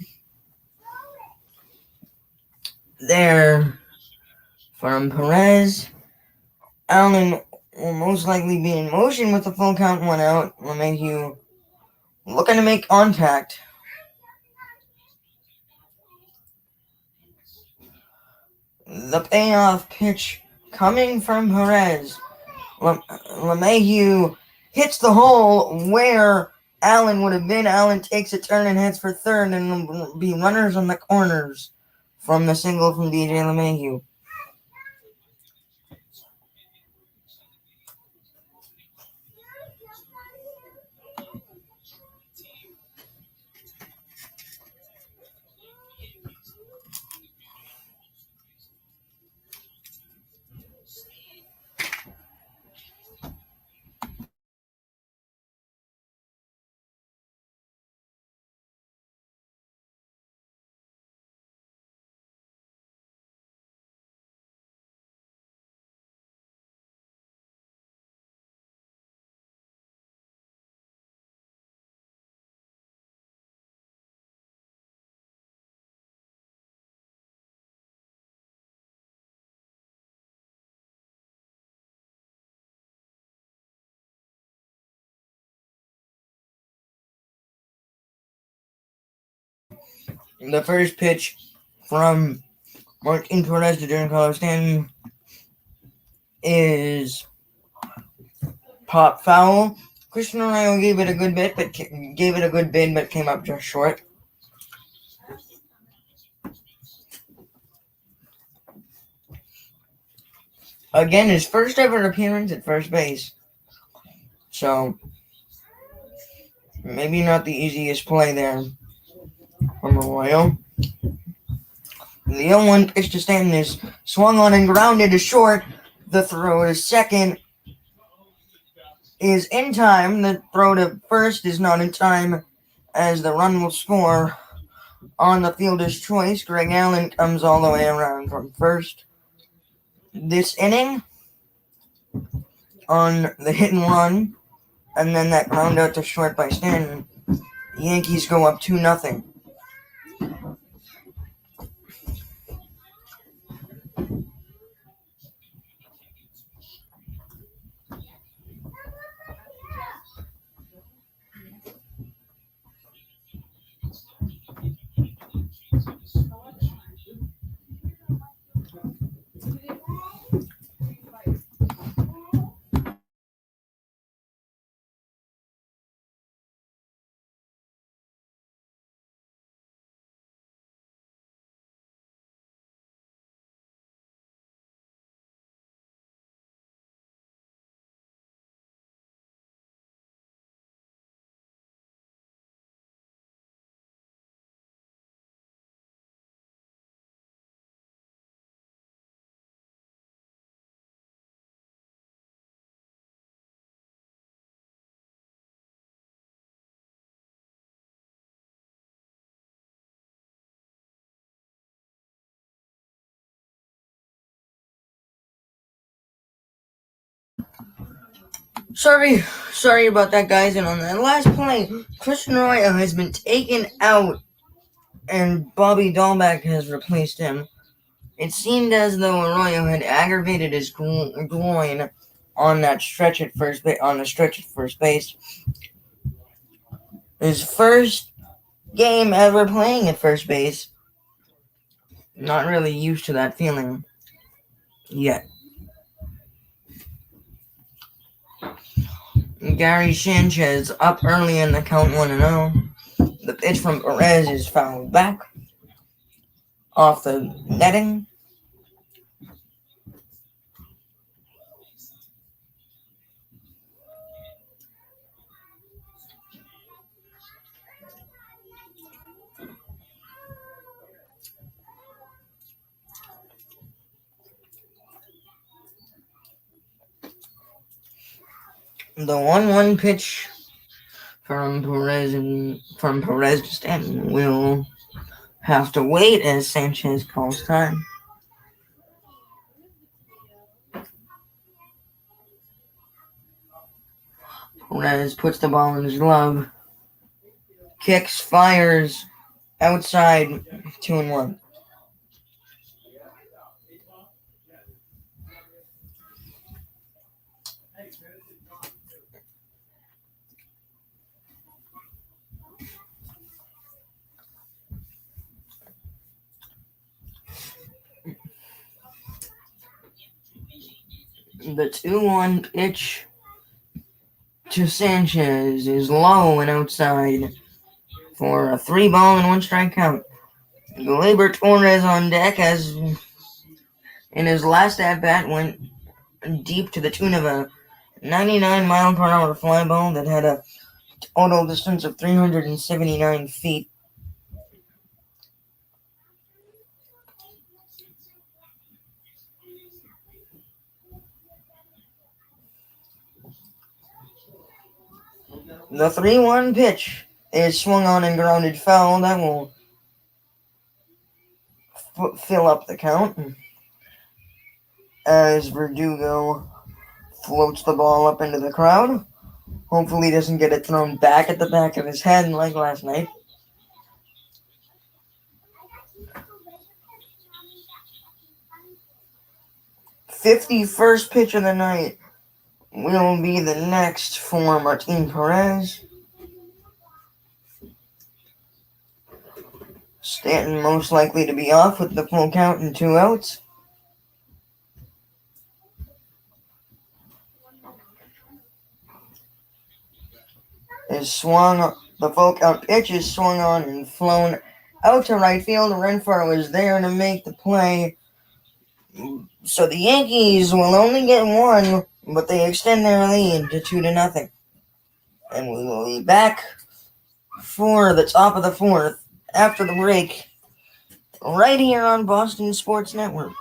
There from Perez. Allen will most likely be in motion with the full count 1 out. LeMahieu looking to make contact. The payoff pitch coming from Perez. LeMahieu hits the hole where Allen would have been. Allen takes a turn and heads for third, and will be runners on the corners from the single from DJ LeMahieu. The first pitch from Martin Perez to Giancarlo Stanton is pop foul. Christian Arroyo gave it a good bid, but came up just short. Again, his first ever appearance at first base. So, maybe not the easiest play there from Arroyo. The 0-1 pitch to Stanton is swung on and grounded to short. The throw to second is in time. The throw to first is not in time, as the run will score on the fielder's choice. Greg Allen comes all the way around from first. This inning, on the hit and run, and then that ground out to short by Stanton, the Yankees go up 2-0. Sorry about that, guys. And on that last play, Christian Arroyo has been taken out, and Bobby Dahlbeck has replaced him. It seemed as though Arroyo had aggravated his groin on that stretch at first base. His first game ever playing at first base. Not really used to that feeling yet. Gary Sanchez up early in the count 1-0. The pitch from Perez is fouled back off the netting. The 1-1 pitch from Perez to Stanton will have to wait as Sanchez calls time. Perez puts the ball in his glove. Kicks, fires, outside, 2-1. The 2-1 pitch to Sanchez is low and outside for a 3-ball and 1-strike count. Gleyber Torres on deck as in his last at-bat went deep to the tune of a 99-mile-per-hour fly ball that had a total distance of 379 feet. The 3-1 pitch is swung on and grounded foul. That will fill up the count as Verdugo floats the ball up into the crowd. Hopefully he doesn't get it thrown back at the back of his head like last night. "51st pitch of the night will be the next for Martin Perez. Stanton most likely to be off with the full count and 2 outs. The full count pitch is swung on and flown out to right field. Renfroe was there to make the play. So the Yankees will only get one, but they extend their lead to 2-0. And we will be back for the top of the fourth after the break, right here on Boston Sports Network.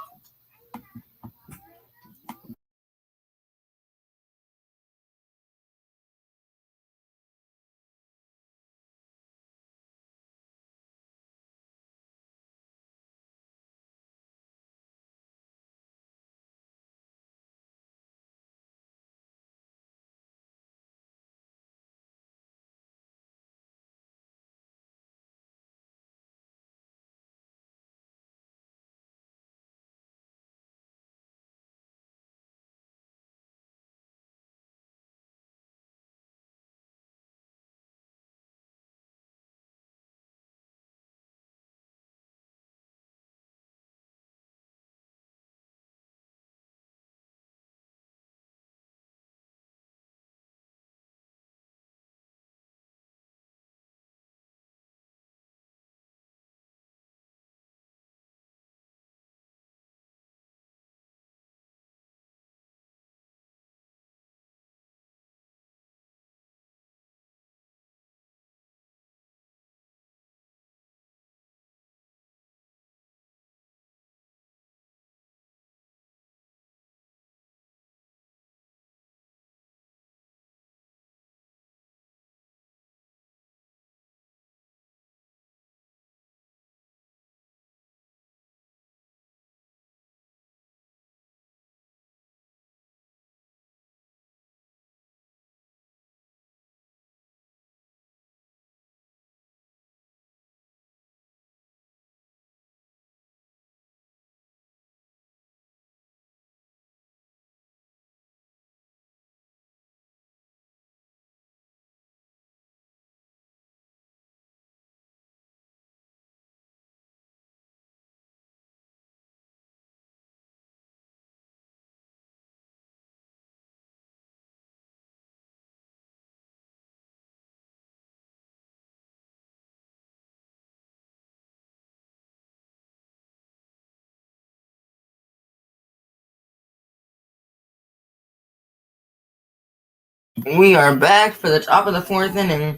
We are back for the top of the fourth inning.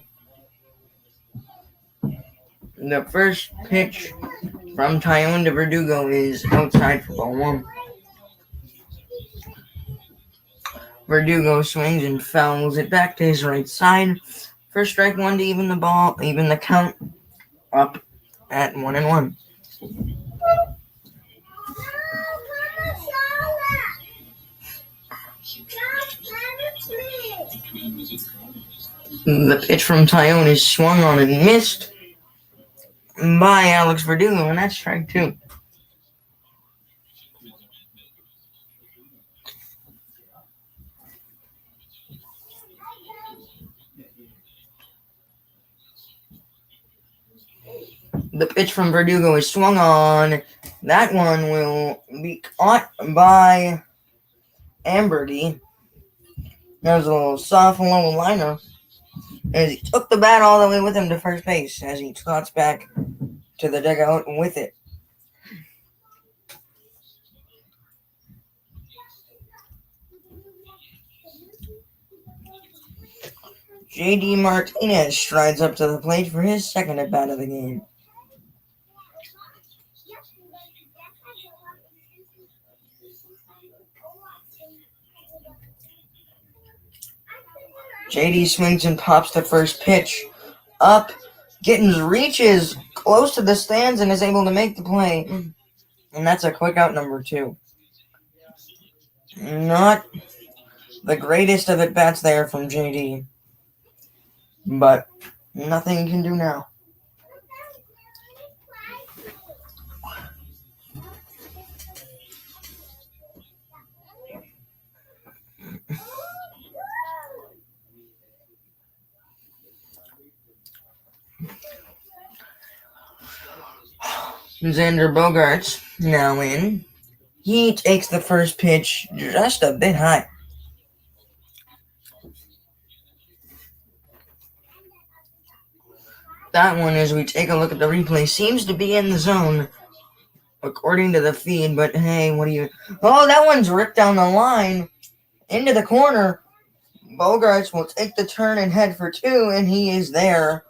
The first pitch from Tyone to Verdugo is outside for ball one. Verdugo swings and fouls it back to his right side. First strike one to even the count up at 1-1. The pitch from Tyone is swung on and missed by Alex Verdugo, and that's strike two. The pitch from Verdugo is swung on. That one will be caught by Amberdy. That was a little soft low liner as he took the bat all the way with him to first base as he trots back to the dugout with it. J.D. Martinez strides up to the plate for his second at-bat of the game. J.D. swings and pops the first pitch up. Gittins reaches close to the stands and is able to make the play. And that's a quick out number two. Not the greatest of at-bats there from J.D. But nothing he can do now. Xander Bogaerts now in. He takes the first pitch just a bit high. That one, as we take a look at the replay, seems to be in the zone, according to the feed, but hey, what do you... Oh, that one's ripped down the line, into the corner. Bogaerts will take the turn and head for two, and he is there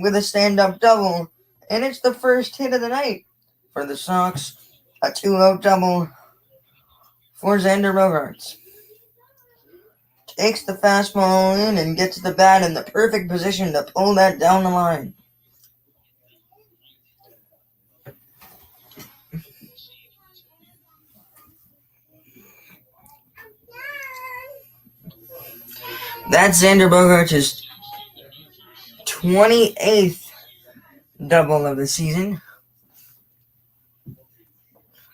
with a stand-up double. And it's the first hit of the night for the Sox. A 2-0 double for Xander Bogaerts. Takes the fastball in and gets the bat in the perfect position to pull that down the line. That's Xander Bogaerts' 28th double of the season,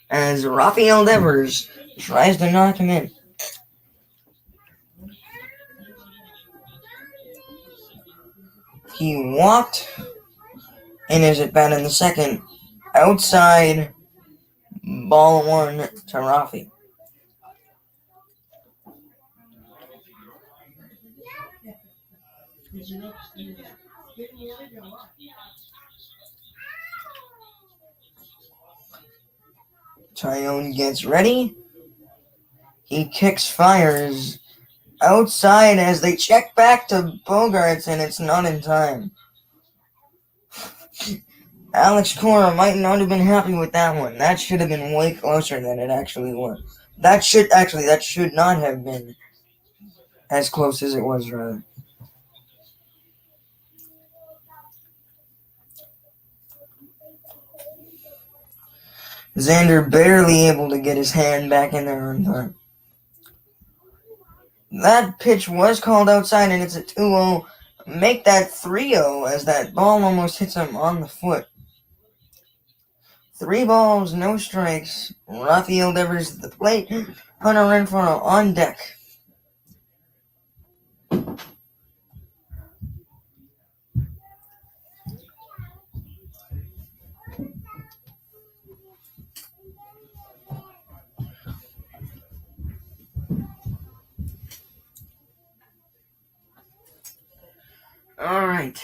as Rafael Devers tries to knock him in. He walked and is at bat in the second. Outside, ball one to Rafi. Tyone gets ready. He kicks, fires outside as they check back to Bogaerts, and it's not in time. Alex Cora might not have been happy with that one. That should have been way closer than it actually was. That should not have been as close as it was, rather. Xander barely able to get his hand back in there on time. That pitch was called outside, and it's a 2-0. Make that 3-0 as that ball almost hits him on the foot. 3 balls, no strikes. Rafael Devers at the plate. Hunter Renfroe on deck. All right.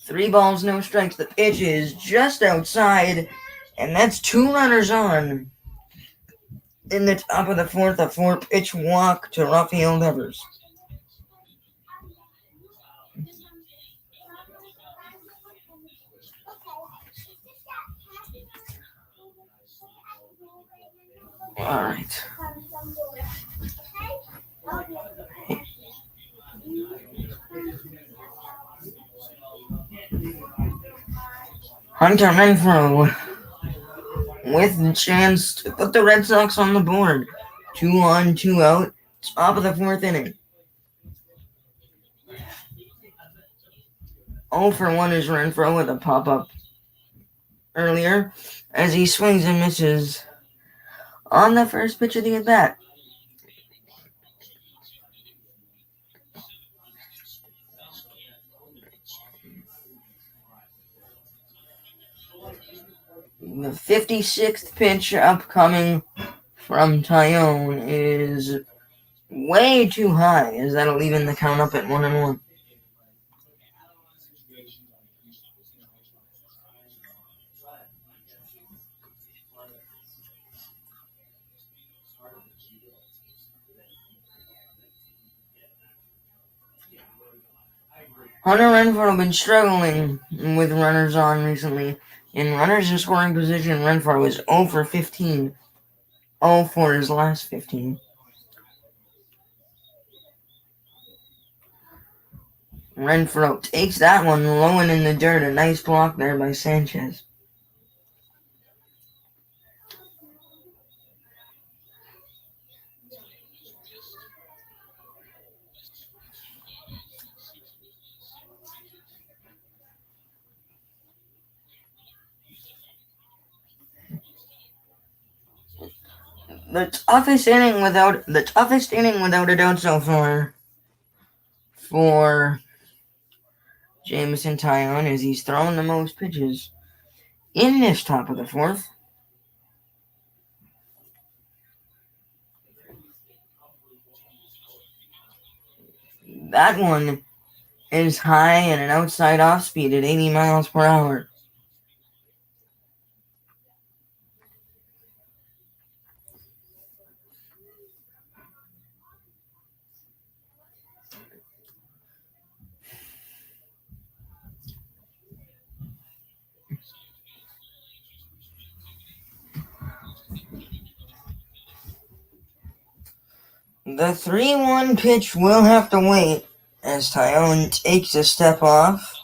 3 balls, no strikes. The pitch is just outside, and that's 2 runners on. In the top of the fourth, a 4-pitch walk to Rafael Devers. All right. Hunter Renfroe with the chance to put the Red Sox on the board. 2 on, 2 out. Top of the 4th inning. 0 for 1 is Renfroe with a pop-up earlier as he swings and misses on the first pitch of the at-bat. The 56th pitch upcoming from Tyone is way too high, as that'll even the count up at 1-1. Hunter Renfroe has been struggling with runners on recently. In runners in scoring position, Renfroe is 0 for 15. 0 for his last 15. Renfroe takes that one low and in the dirt. A nice block there by Sanchez. The toughest inning without a doubt so far for Jameson Tyone, as he's thrown the most pitches. In this top of the fourth, that one is high and an outside off speed at 80 miles per hour. The 3-1 pitch will have to wait as Tyone takes a step off.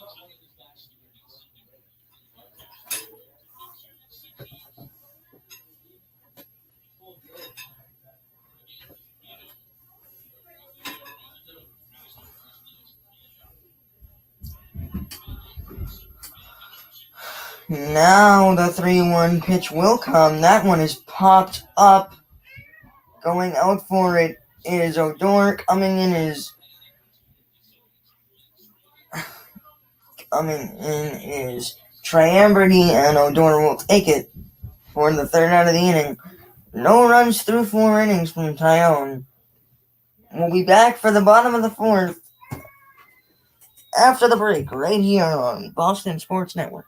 Now the 3-1 pitch will come. That one is popped up. Going out for it is Odor. Coming in is Triamberty, and Odor will take it for the third out of the inning. No runs through 4 innings from Tyone. We'll be back for the bottom of the fourth after the break, right here on Boston Sports Network.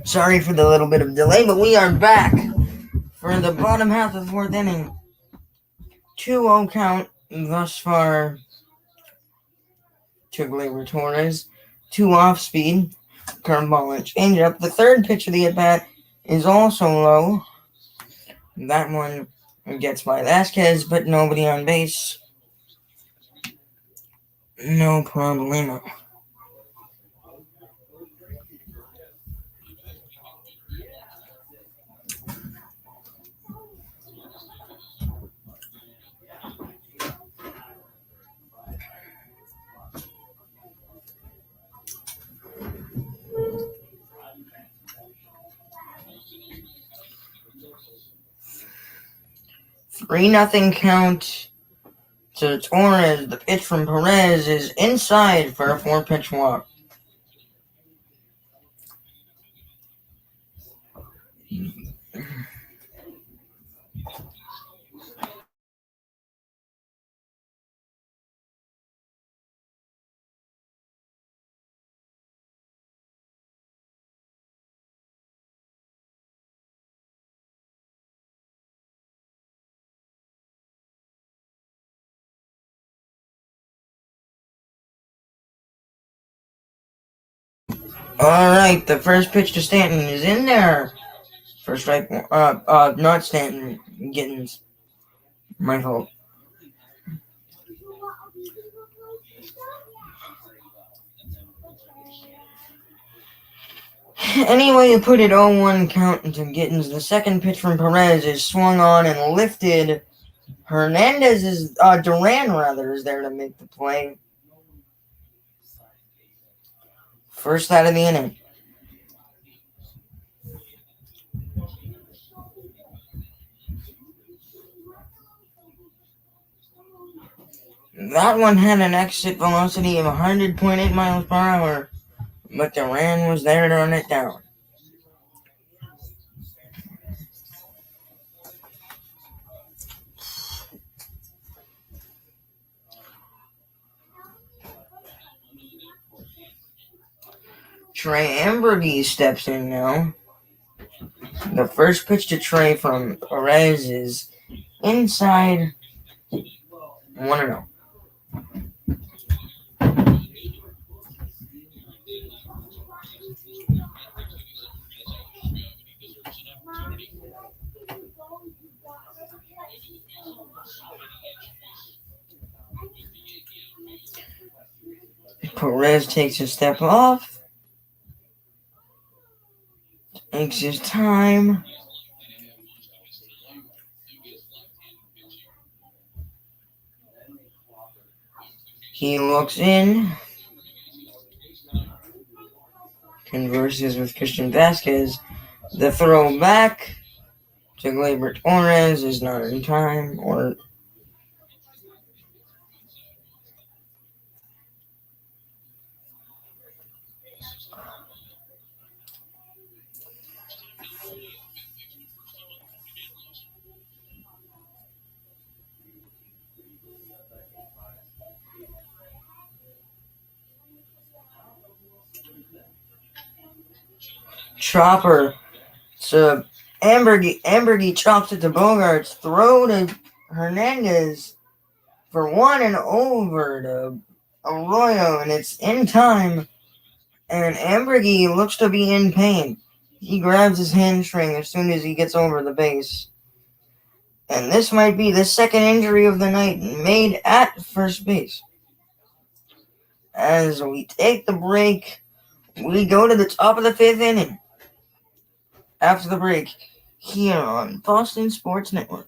Sorry for the little bit of delay, but we are back for the bottom half of the fourth inning. 2-0 count thus far to Gleyber Torres. 2 off speed. Curveball and changeup. The third pitch of the at-bat is also low. That one gets by Vasquez, but nobody on base. No problemo. Three nothing count to Torres. The pitch from Perez is inside for a 4-pitch walk. Alright, the first pitch to Stanton is in there. First strike, not Stanton, Gittens. My fault. Anyway, you put it 0-1 count into Gittens. The second pitch from Perez is swung on and lifted. Duran rather, is there to make the play. First out of the inning. That one had an exit velocity of 100.8 miles per hour, but Duran was there to run it down. Trey Ambergy steps in now. The first pitch to Trey from Perez is inside 1-0. Perez takes a step off, takes his time. He looks in, converses with Christian Vasquez. The throw back to Gleyber Torres is not in time, or chopper. So Ambergy chops it to Bogarts. Throw to Hernandez for 1 and over to Arroyo, and it's in time. And Ambergy looks to be in pain. He grabs his hamstring as soon as he gets over the base. And this might be the second injury of the night made at first base. As we take the break, we go to the top of the 5th inning. After the break, here on Boston Sports Network.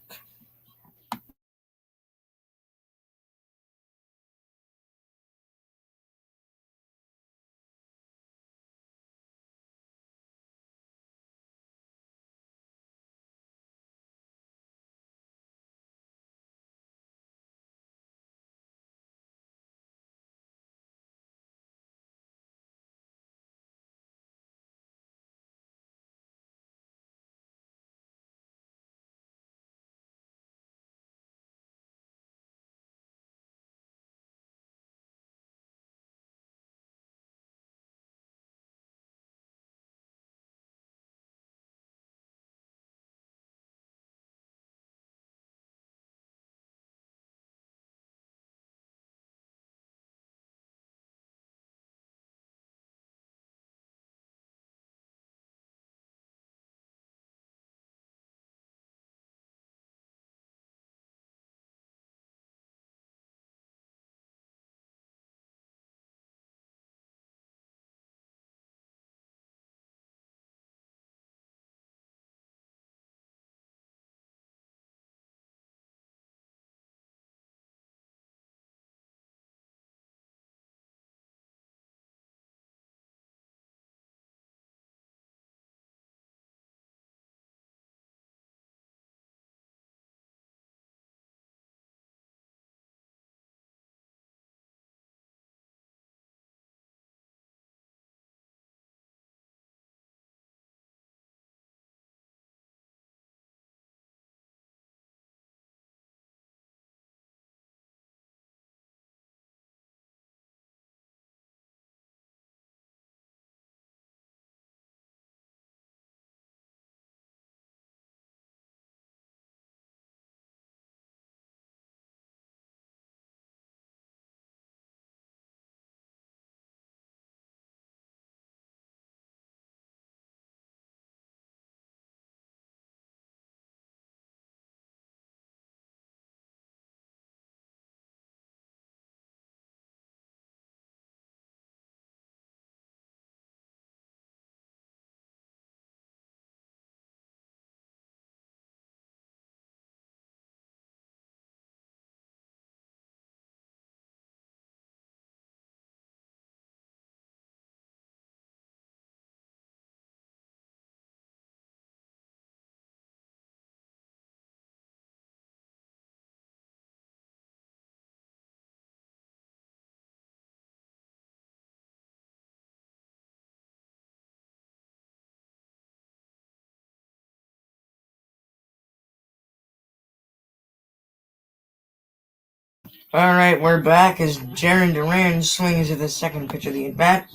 Alright, we're back as Jaron Duran swings at the second pitch of the at-bat.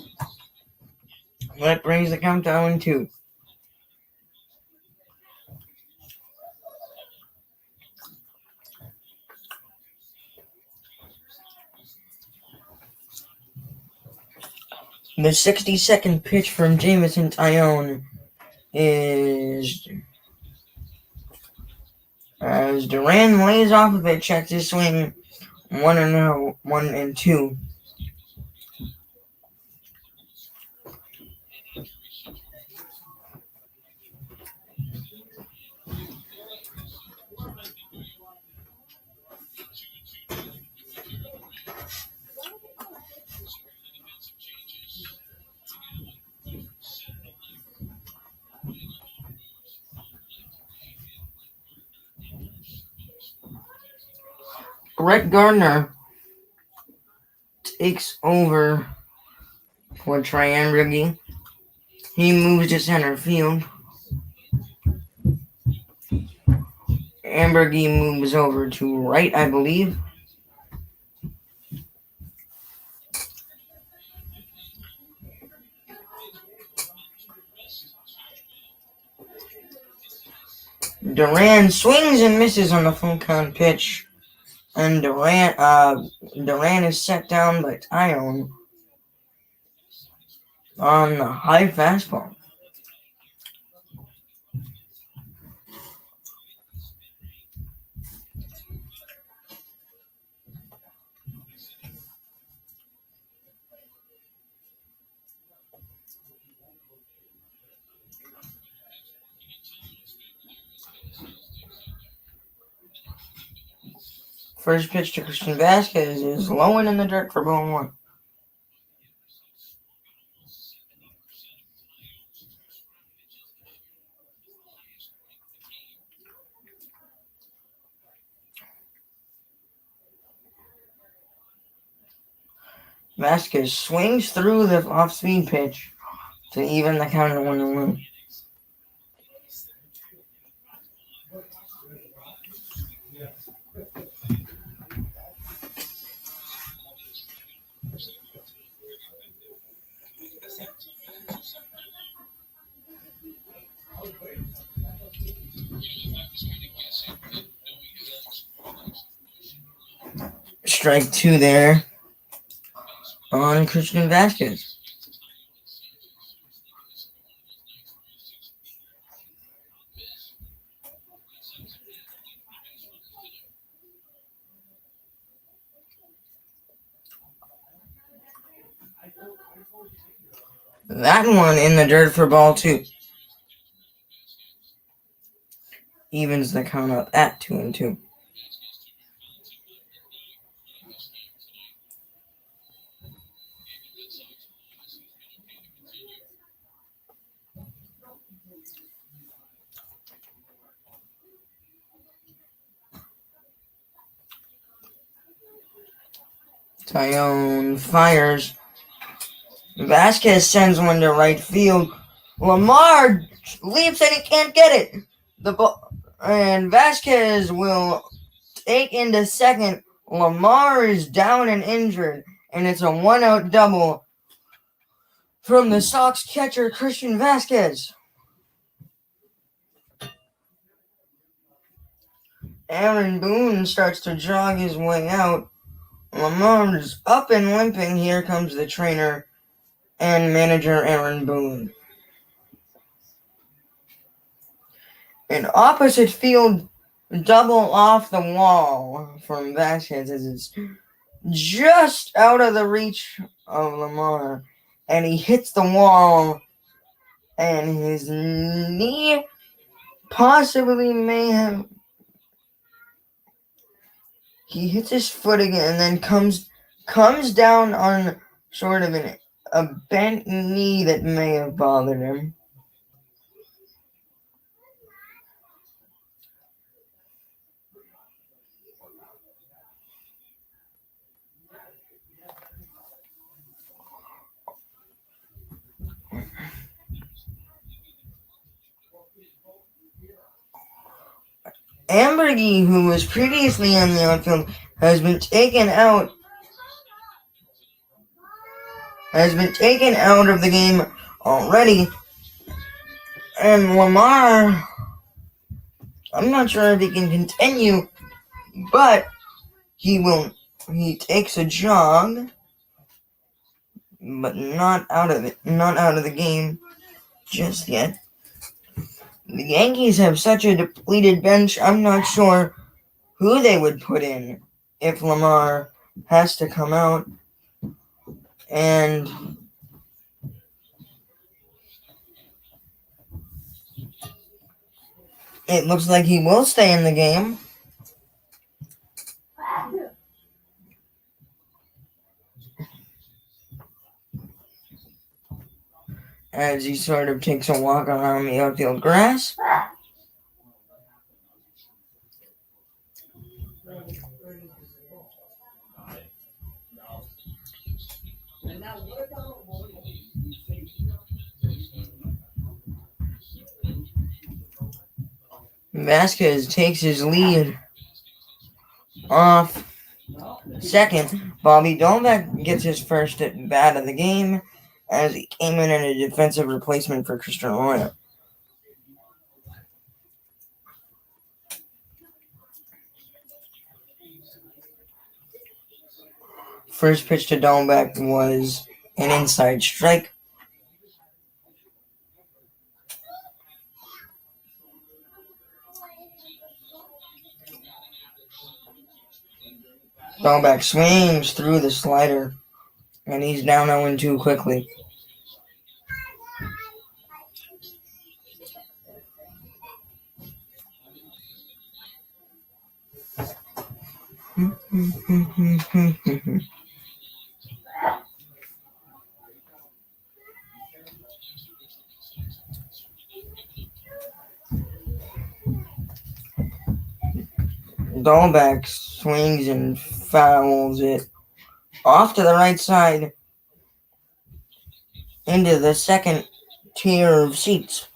That brings the count to 0-2. The 62nd pitch from Jameson Taillon is as Duran lays off of it, checks his swing 1-2. Brett Gardner takes over for Trey Ambergy. He moves to center field. Ambergy moves over to right, I believe. Duran swings and misses on the full count pitch. And Duran is set down by Taillon on the high fastball. First pitch to Christian Vasquez is low and in the dirt for ball one. Vasquez swings through the off-speed pitch to even the count at 1-1. Strike two there on Christian Vasquez. That one in the dirt for ball two. Evens the count up at 2-2. Taillon fires. Vasquez sends one to right field. Lamar leaps and he can't get it. And Vasquez will take into second. Lamar is down and injured, and it's a one-out double from the Sox catcher Christian Vasquez. Aaron Boone starts to jog his way out. Lamar's up and limping. Here comes the trainer and manager Aaron Boone. An opposite field double off the wall from Vasquez as it's just out of the reach of Lamar. And he hits the wall, and his knee possibly may have... He hits his foot again and then comes down on sort of a bent knee that may have bothered him. Ambergy, who was previously on the outfield, has been taken out of the game already, and Lamar, I'm not sure if he can continue, but he takes a jog, but not out of the game just yet. The Yankees have such a depleted bench, I'm not sure who they would put in if Lamar has to come out. And it looks like he will stay in the game. As he sort of takes a walk around the outfield grass. Vasquez takes his lead off second. Bobby Dolbeck gets his first at bat of the game as he came in a defensive replacement for Christian Arroyo. First pitch to Dolbeck was an inside strike. Dolbeck swings through the slider, and he's down 0-2 quickly. Dolbeck swings and fouls it off to the right side into the second tier of seats.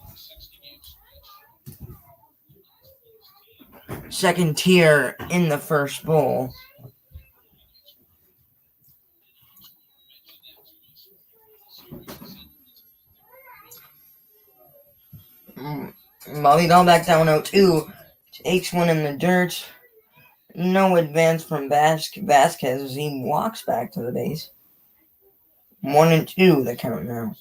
Second tier in the first bowl. Bobby Dolbeck down 0-2. Takes one in the dirt. No advance from Vasquez as he walks back to the base. 1-2 the count now.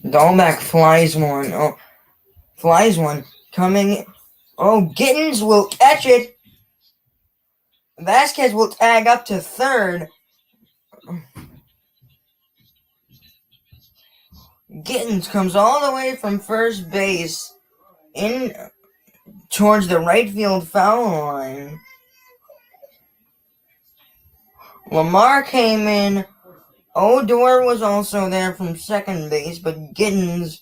Dolbeck flies one. Coming. Oh, Gittens will catch it. Vasquez will tag up to third. Gittens comes all the way from first base in towards the right field foul line. Lamar came in. Odor was also there from second base, but Gittens,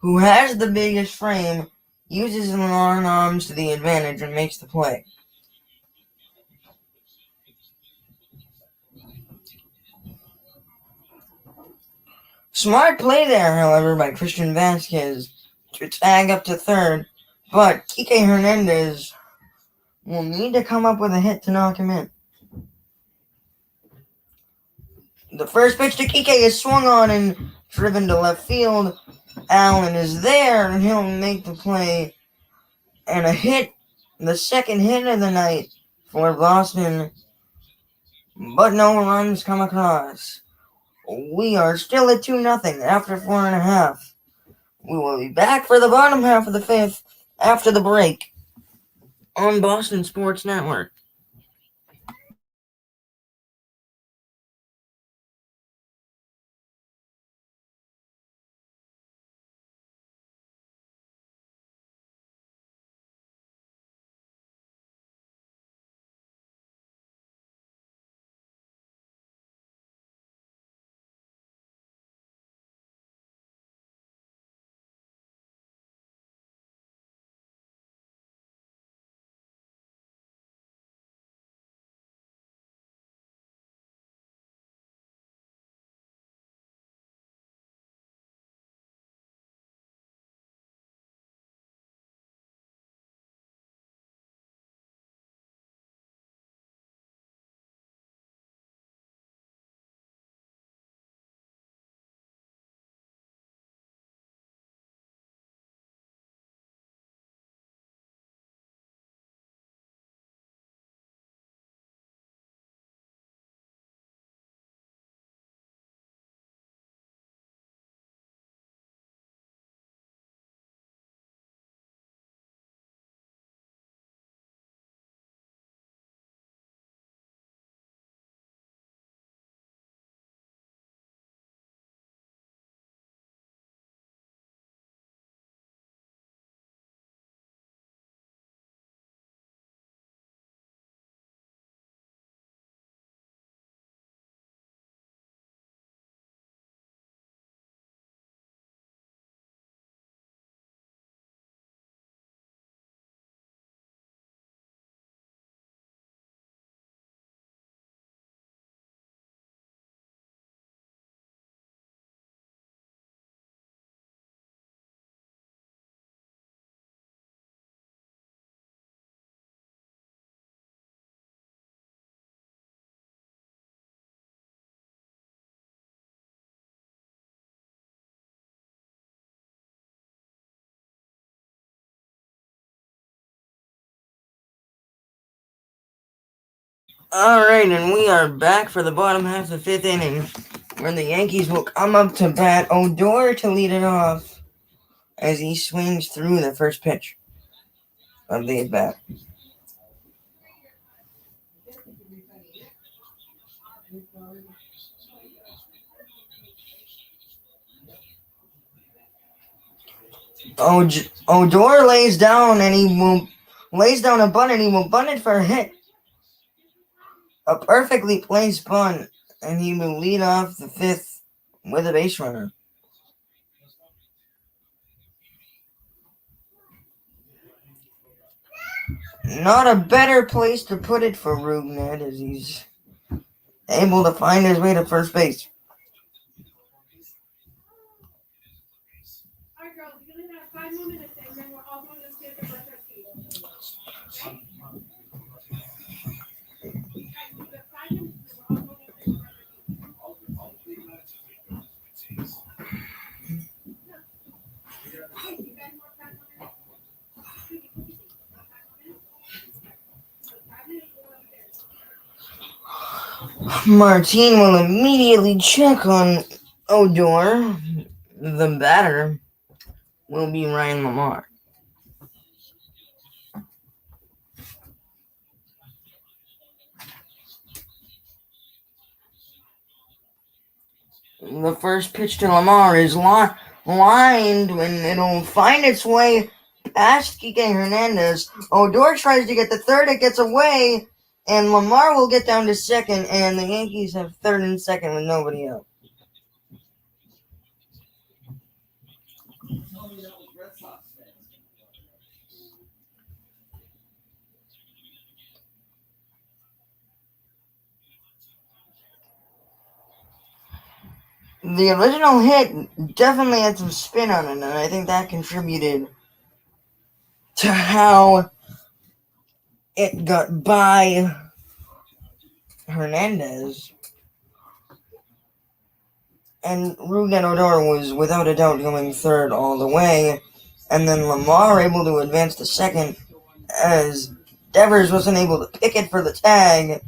who has the biggest frame, uses his long arms to the advantage and makes the play. Smart play there, however, by Christian Vasquez to tag up to third, but Kike Hernandez will need to come up with a hit to knock him in. The first pitch to Kike is swung on and driven to left field. Allen is there, and he'll make the play. And a hit, the second hit of the night for Boston, but no runs come across. We are still at 2-0 after 4.5. We will be back for the bottom half of the fifth after the break on Boston Sports Network. Alright, and we are back for the bottom half of the fifth inning, where the Yankees will come up to bat Odor to lead it off as he swings through the first pitch of the at-bat. Odor lays down a bunt and he will bunt it for a hit. A perfectly placed bunt, and he will lead off the fifth with a base runner. Not a better place to put it for Rougned as he's able to find his way to first base. Martin will immediately check on Odor. The batter will be Ryan Lamar. The first pitch to Lamar is lined when it'll find its way past Kike Hernandez. Odor tries to get to third, it gets away, and Lamar will get down to second, and the Yankees have third and second with nobody out. The original hit definitely had some spin on it, and I think that contributed to how it got by Hernandez. And Rougned Odor was without a doubt going third all the way, and then Lamar able to advance to second as Devers wasn't able to pick it for the tag.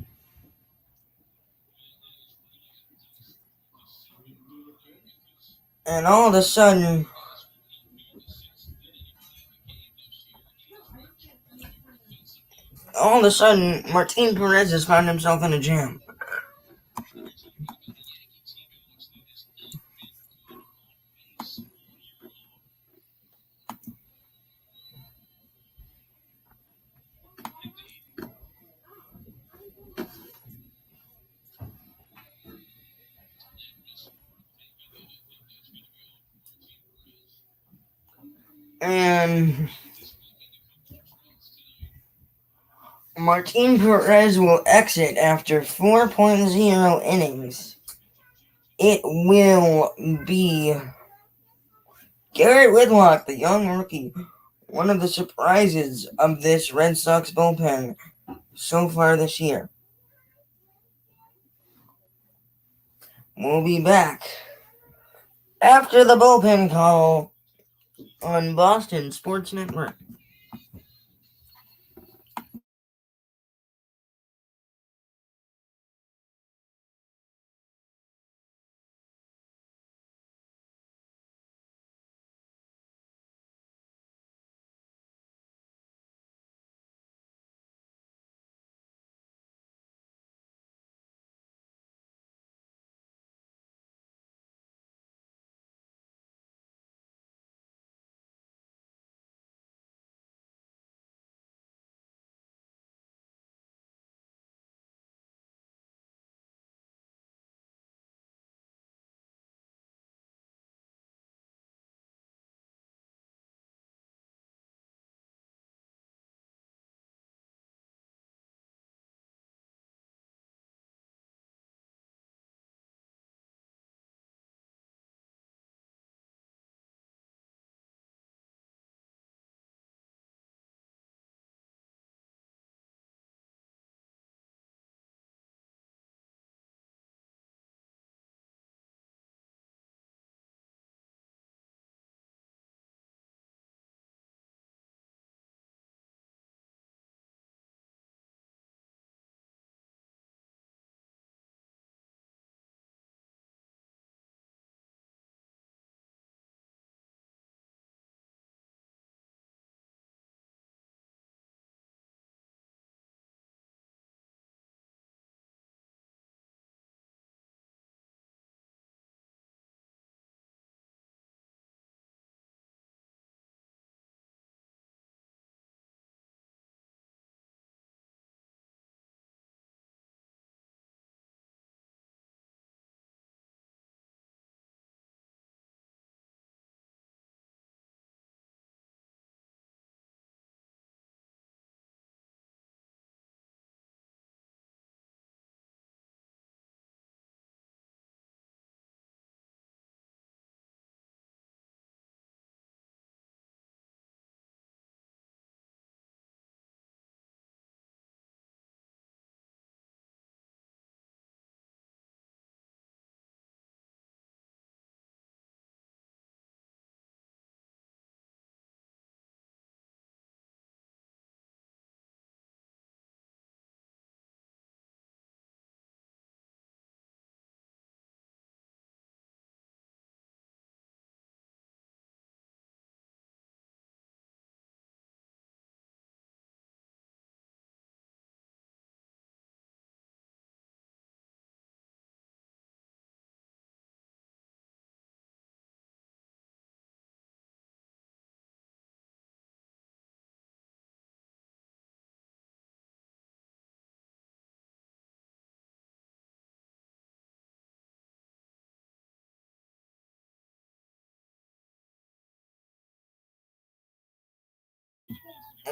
And all of a sudden, Martin Perez has found himself in a jam. And Martin Perez will exit after 4.0 innings. It will be Garrett Whitlock, the young rookie, one of the surprises of this Red Sox bullpen so far this year. We'll be back after the bullpen call on Boston Sports Network.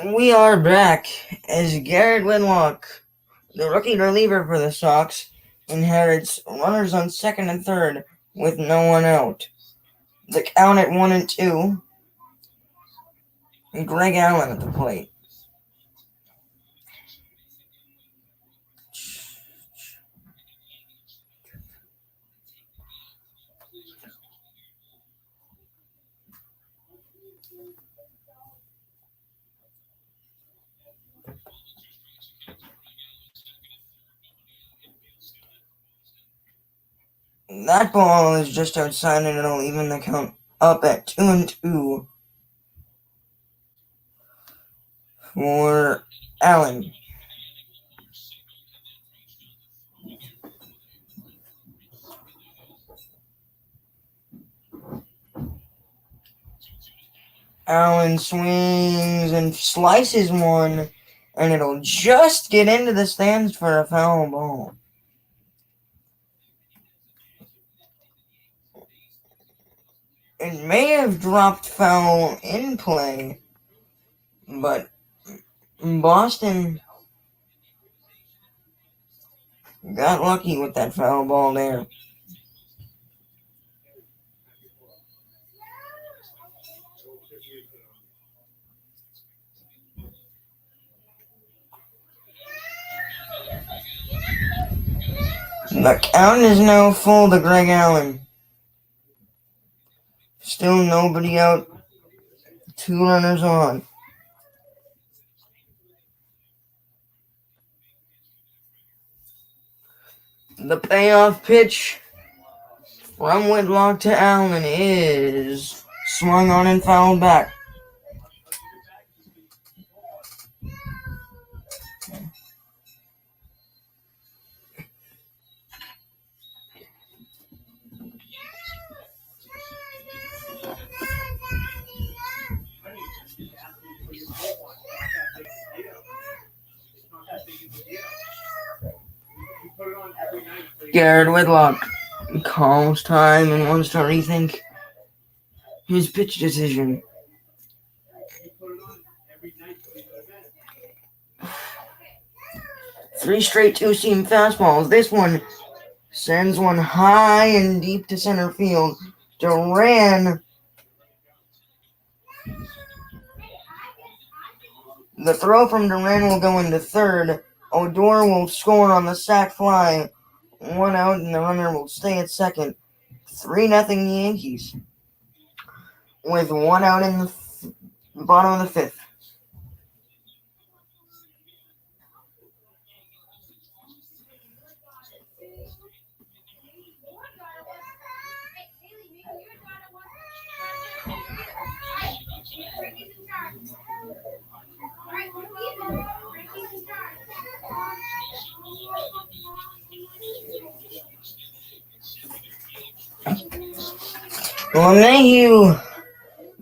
We are back as Garrett Whitlock, the rookie reliever for the Sox, inherits runners on second and third with no one out. The count at 1-2. And Greg Allen at the plate. That ball is just outside and it'll even the count up at 2-2 for Allen. Allen swings and slices one, and it'll just get into the stands for a foul ball. It may have dropped foul in play, but Boston got lucky with that foul ball there. The count is now full to Greg Allen. Still nobody out. 2 runners on. The payoff pitch from Whitlock to Allen is swung on and fouled back. Garrett Whitlock calls time and wants to rethink his pitch decision. Three straight two-seam fastballs. This one sends one high and deep to center field. Duran. The throw from Duran will go into third. Odor will score on the sac fly. 1 out, and the runner will stay at second. 3-0 Yankees. With 1 out in the bottom of the fifth. LeMahieu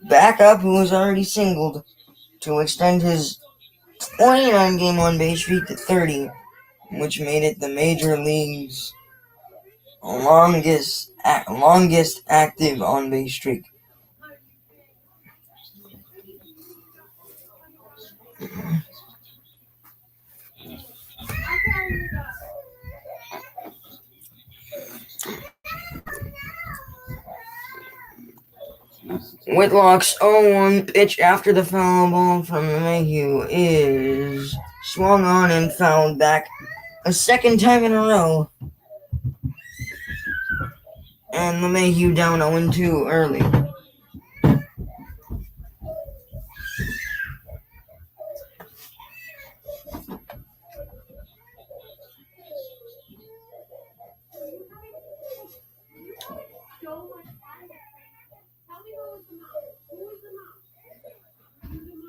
back up, who was already singled, to extend his 29-game on-base streak to 30, which made it the Major League's longest active on-base streak. Whitlock's 0-1 pitch after the foul ball from LeMahieu is swung on and fouled back a second time in a row. And LeMahieu down 0-2 early.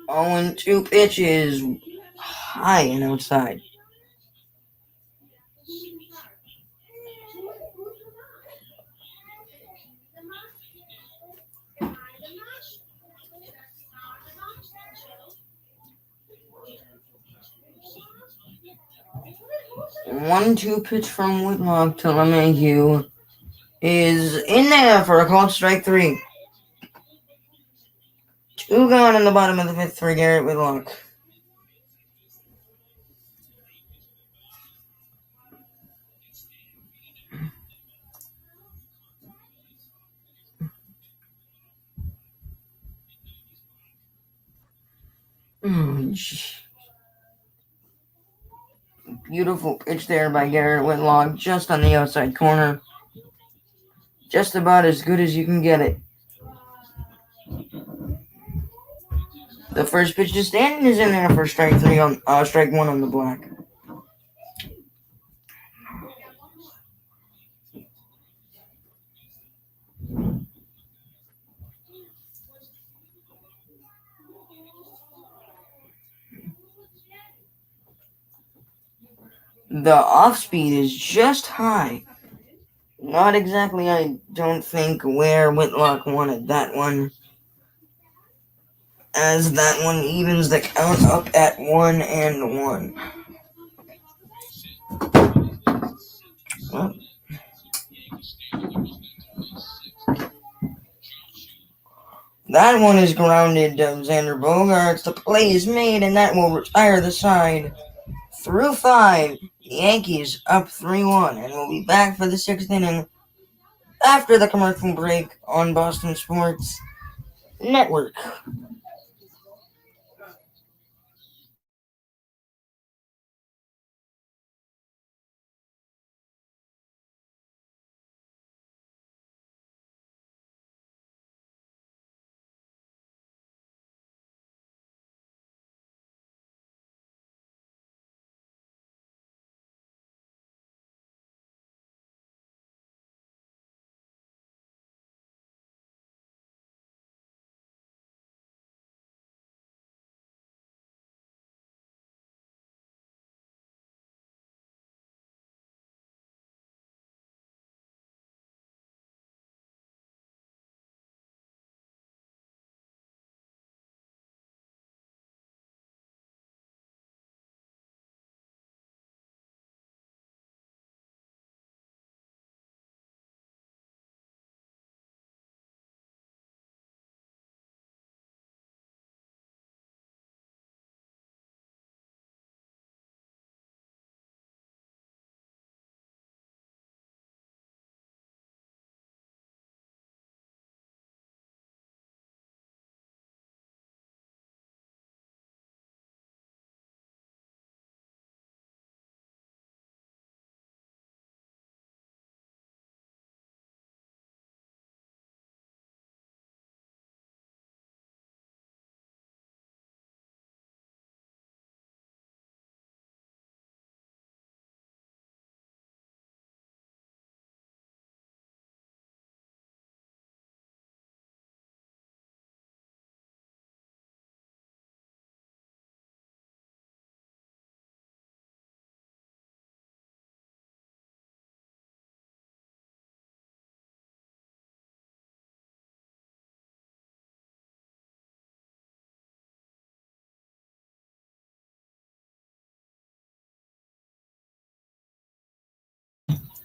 And 2 pitches high and outside. One-two pitch from Whitlock to LeMahieu is in there for a called strike 3. 2 gone in the bottom of the fifth for Garrett Whitlock. Oh, beautiful pitch there by Garrett Whitlock, just on the outside corner. Just about as good as you can get it. The first pitch to Stanton is in there for strike one on the black. The off speed is just high. Not exactly, I don't think, where Whitlock wanted that one, as that one evens the count up at 1-1. Well, that one is grounded to Xander Bogaerts. The play is made, and that will retire the side. Through 5, the Yankees up 3-1, and we'll be back for the 6th inning after the commercial break on Boston Sports Network.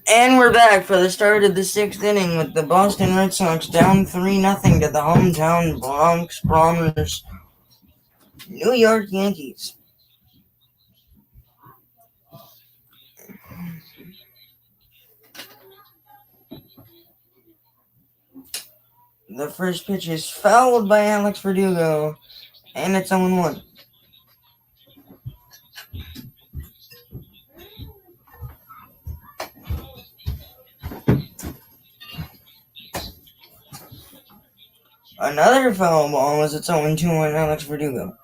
And we're back for the start of the 6th inning with the Boston Red Sox down 3-0 to the hometown Bronx Bombers, New York Yankees. The first pitch is fouled by Alex Verdugo, and it's 0-1. Another foul ball as it's 0-2 on Alex Verdugo.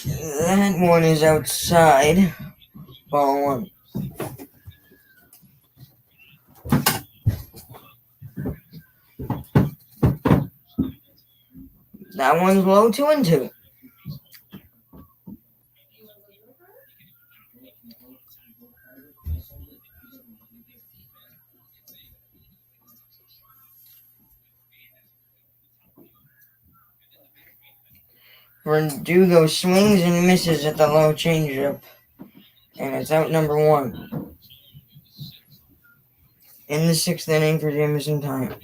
That one is outside. Ball 1. That one's low 2-2. Verdugo swings and misses at the low changeup, and it's out number one in the sixth inning for Jameson time.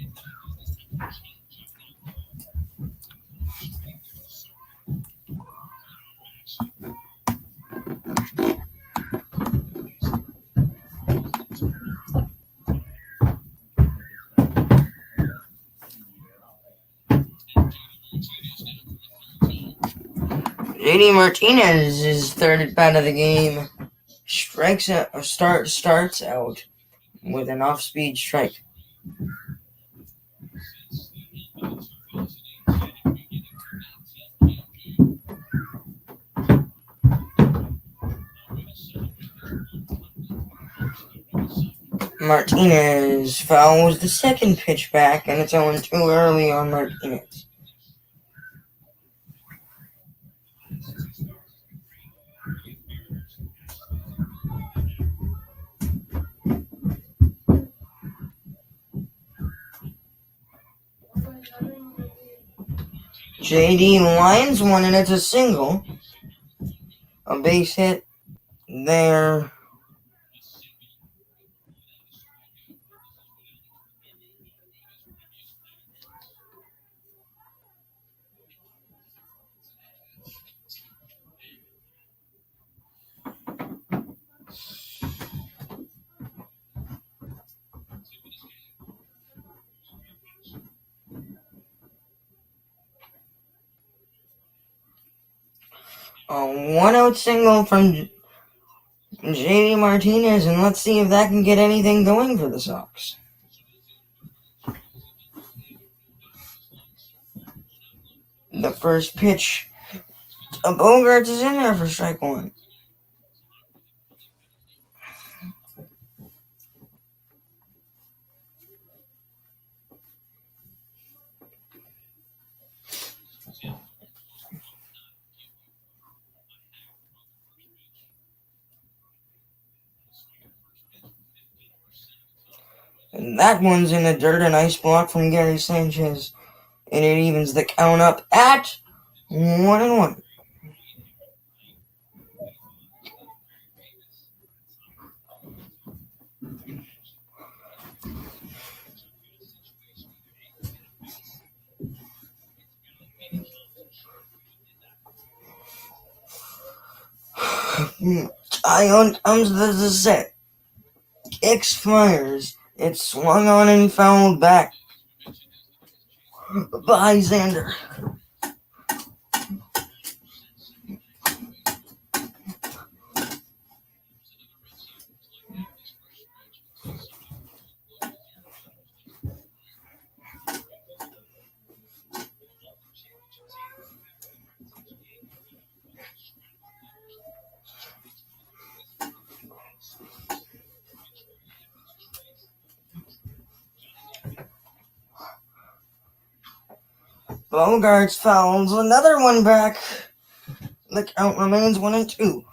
JD Martinez's third at bat of the game starts out with an off-speed strike. Martinez fouls the second pitch back, and it's 0-2 early on Martinez. JD lines one, and it's a single. A base hit there. A 1-out single from JD Martinez, and let's see if that can get anything going for the Sox. The first pitch of Bogaerts is in there for strike one. And that one's in the dirt, a nice block from Gary Sanchez. And it evens the count up at 1-1. Ion comes to the set. Kicks, fires. It's swung on and fouled back by Xander. Bogaerts fouls another one back. The count remains 1-2.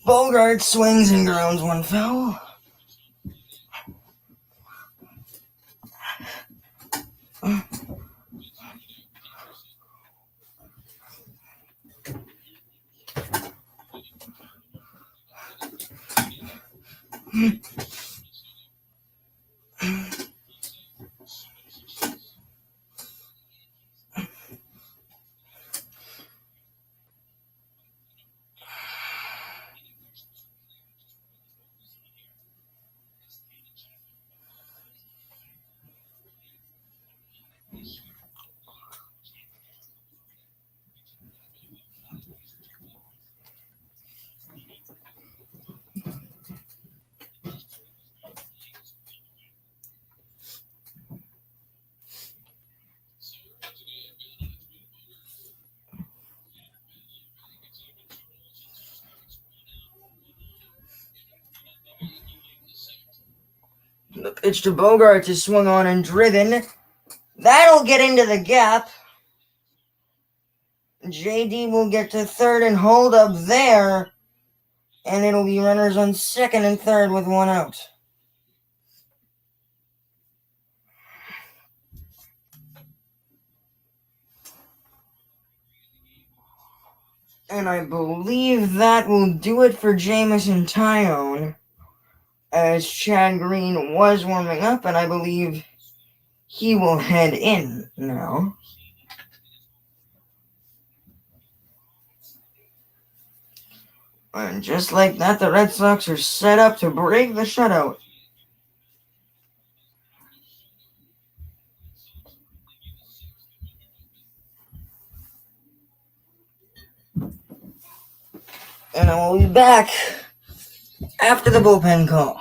Bogaerts swings and grounds one foul. The pitch to Bogarts is swung on and driven. That'll get into the gap. JD will get to third and hold up there. And it'll be runners on second and third with one out. And I believe that will do it for Jamison Tyone, as Chad Green was warming up, and I believe he will head in now. And just like that, the Red Sox are set up to break the shutout. And I will be back after the bullpen call.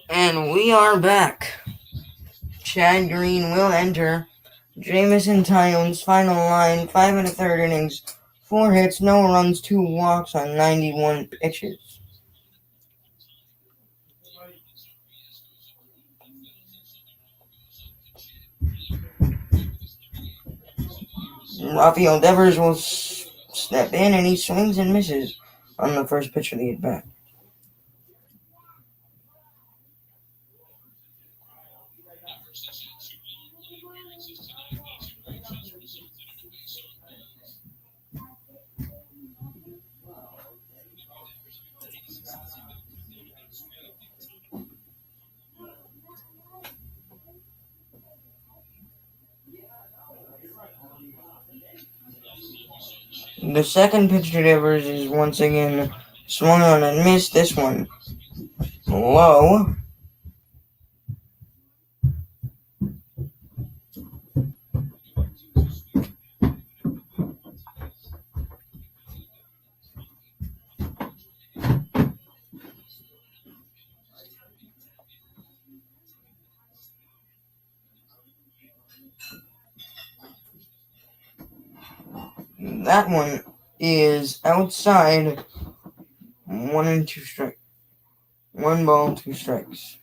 And we are back. Chad Green will enter. Jamison Tyone's final line, 5 1/3 innings, 4 hits, no runs, 2 walks on 91 pitches. Rafael Devers will step in, and he swings and misses on the first pitch of the at-bat. The second pitch to Devers is once again swung on and missed. This one low. That one is outside. 1-2 strike. 1 ball, 2 strikes.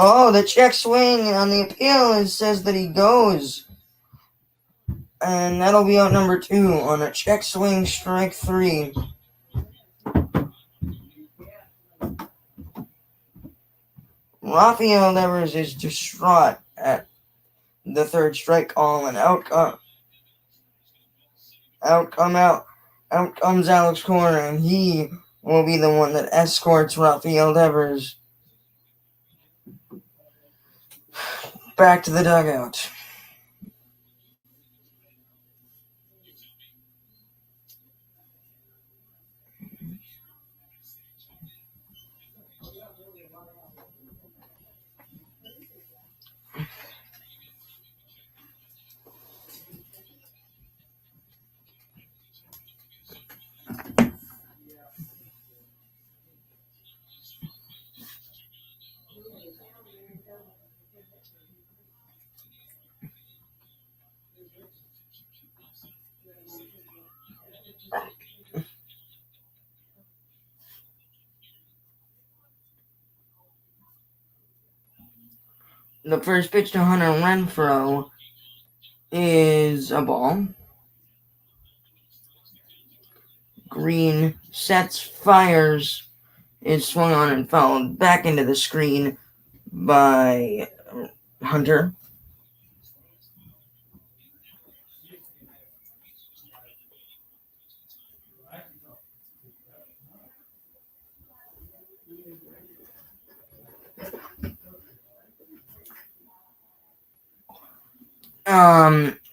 Oh, the check swing on the appeal says that he goes. And that'll be out number 2 on a check swing, strike 3. Rafael Devers is distraught at the third strike call, and out comes Alex Cora, and he will be the one that escorts Rafael Devers back to the dugout. The first pitch to Hunter Renfroe is a ball. Green sets, fires, is swung on and fouled back into the screen by Hunter.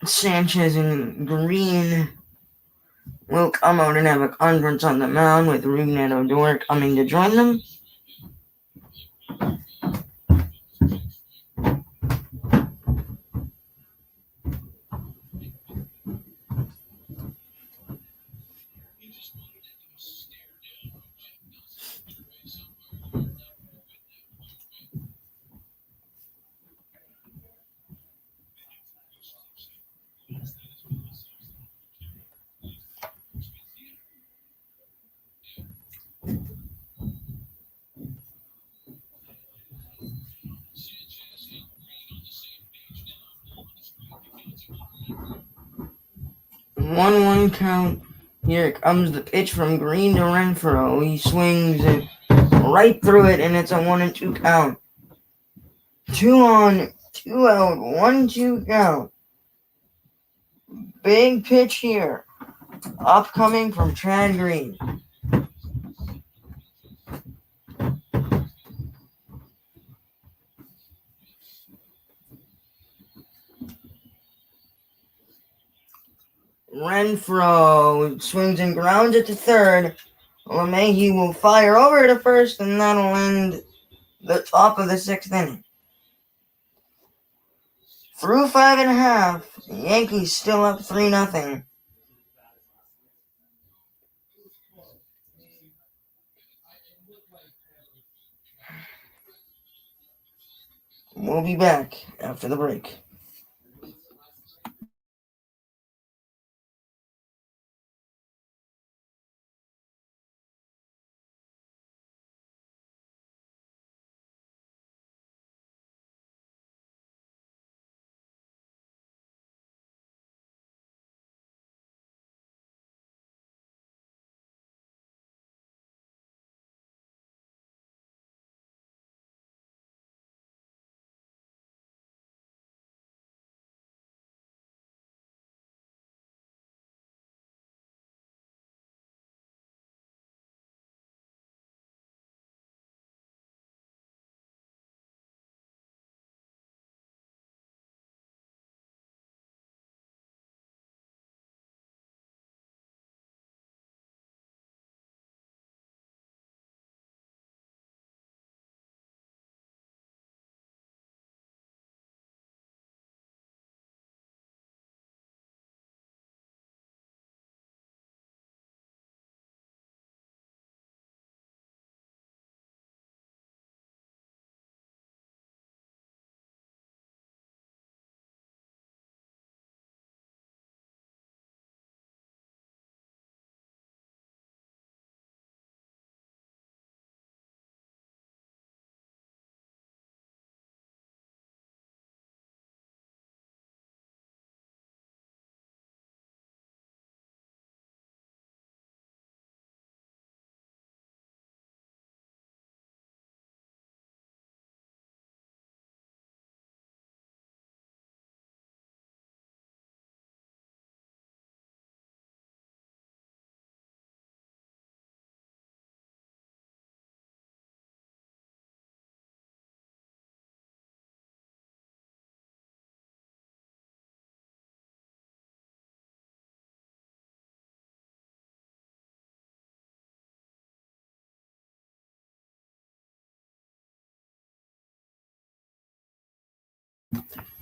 Sanchez and Green will come out and have a conference on the mound with Ruben and Odor coming to join them. One count. Here comes the pitch from Green to Renfroe. He swings it right through it, and it's a 1-2 count. 2 on, 2 out, 1-2 count. Big pitch here. Upcoming from Chad Green. Renfroe swings and grounds it to third. LeMahieu will fire over to first, and that'll end the top of the 6th inning. Through 5.5, the Yankees still up 3-0. We'll be back after the break.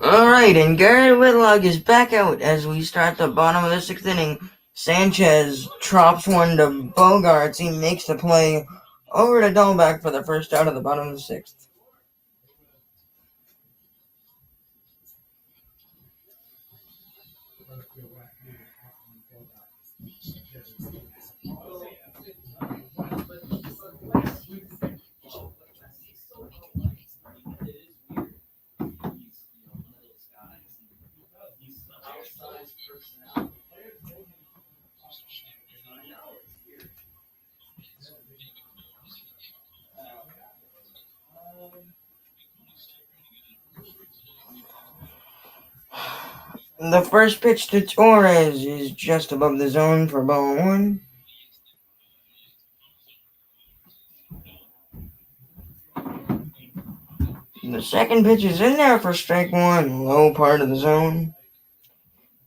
Alright, and Garrett Whitlock is back out as we start the bottom of the sixth inning. Sanchez drops one to Bogarts. He makes the play over to Dahlback for the first out of the bottom of the sixth. The first pitch to Torres is just above the zone for ball one. The second pitch is in there for strike one, low part of the zone.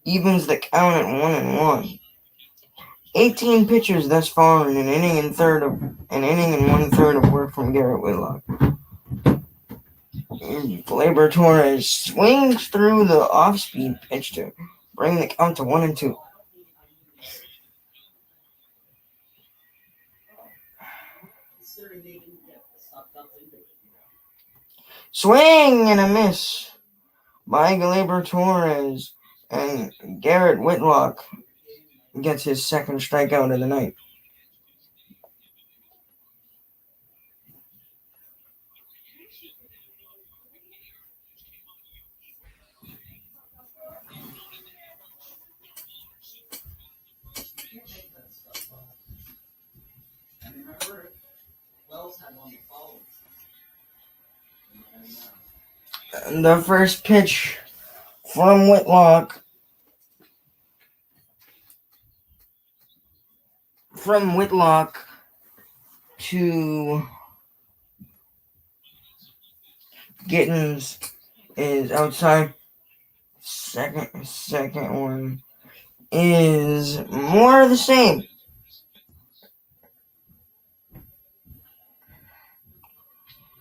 Evens the count at 1-1. 18 pitches thus far in an inning and 1/3 of work from Garrett Whitlock. Gleyber Torres swings through the off-speed pitch to bring the count to 1-2. Swing and a miss by Gleyber Torres, and Garrett Whitlock gets his second strikeout of the night. The first pitch from Whitlock to Gittens is outside. Second one is more of the same.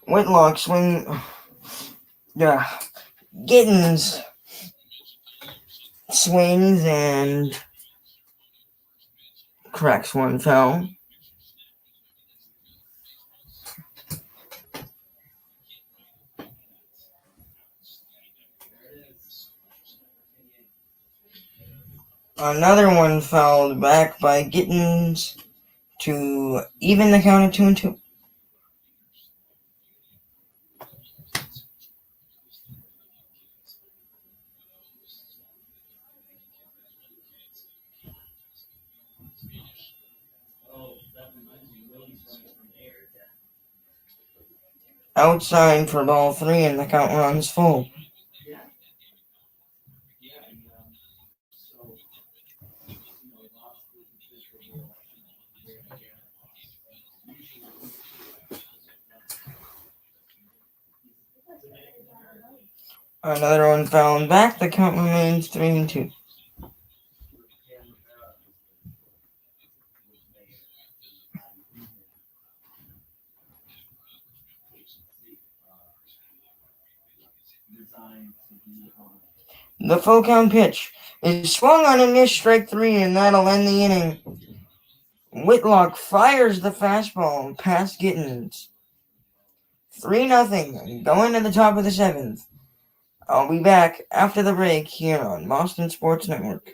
Whitlock swing. Gittens swings and cracks one foul. Another one fouled back by Gittens to even the count at 2-2. Outside for ball three, and the count runs full. Another one fouled back. The count remains 3-2. The full count pitch is swung on a miss, strike three, and that'll end the inning. Whitlock fires the fastball past Gittens. 3-0, going to the top of the seventh. I'll be back after the break here on Boston Sports Network.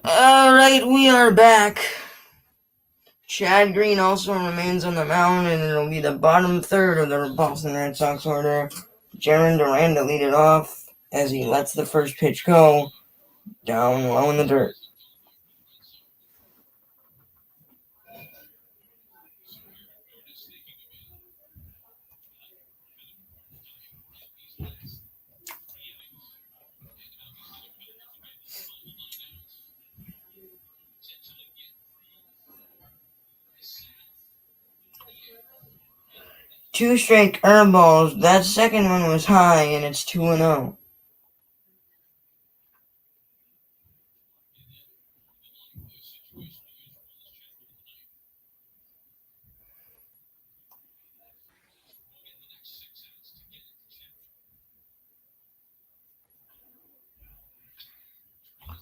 Alright, we are back. Chad Green also remains on the mound, and it'll be the bottom third of the Boston Red Sox order. Jarren Duran to lead it off as he lets the first pitch go down low in the dirt. Two straight curveballs. That second one was high, and it's 2-0.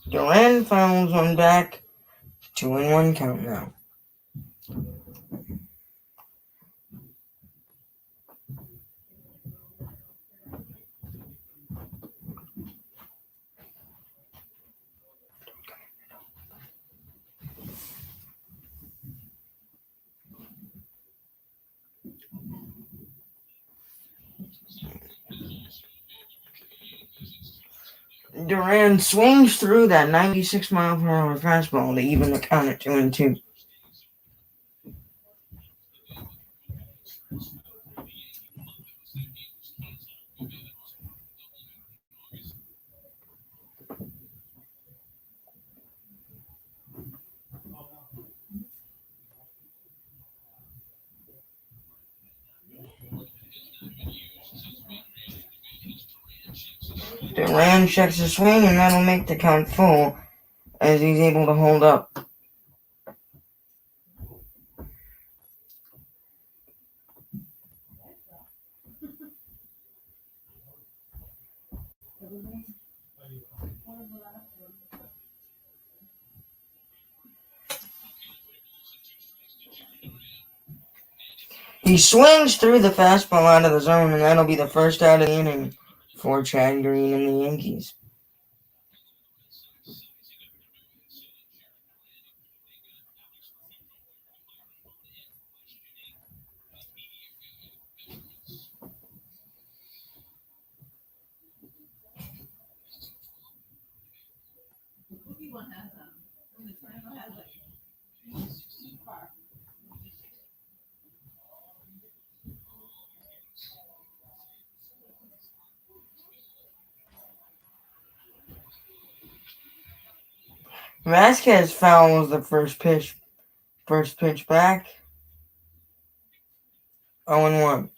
Duran fouls one back. 2-1 count now. Duran swings through that 96-mile-per-hour fastball to even the count at 2-2. Duran checks the swing, and that'll make the count full as he's able to hold up. He swings through the fastball out of the zone, and that'll be the first out of the inning for Chad Green and the Yankees. Vasquez fouls the first pitch back. 0-1.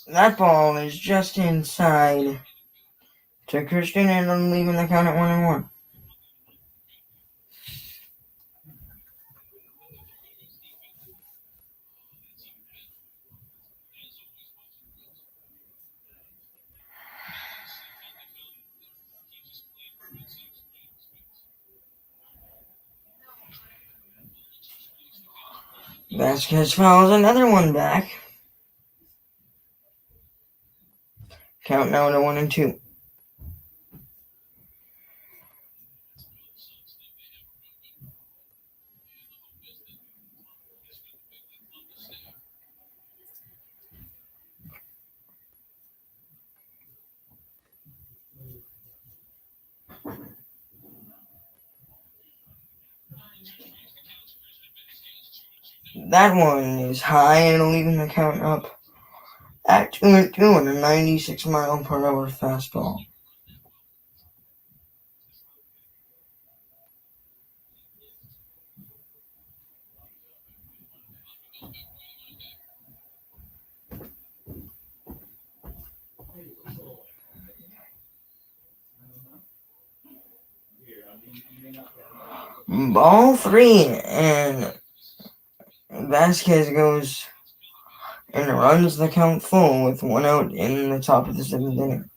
That ball is just inside to Christian, and I'm leaving the count at 1-1. Vasquez fouls another one back. Count now to 1-2. That one is high, and it'll even the count up at 2-2 on a 96-mile-per-hour fastball. Ball 3, and Vasquez goes and runs the count full with 1 out in the top of the 7th inning.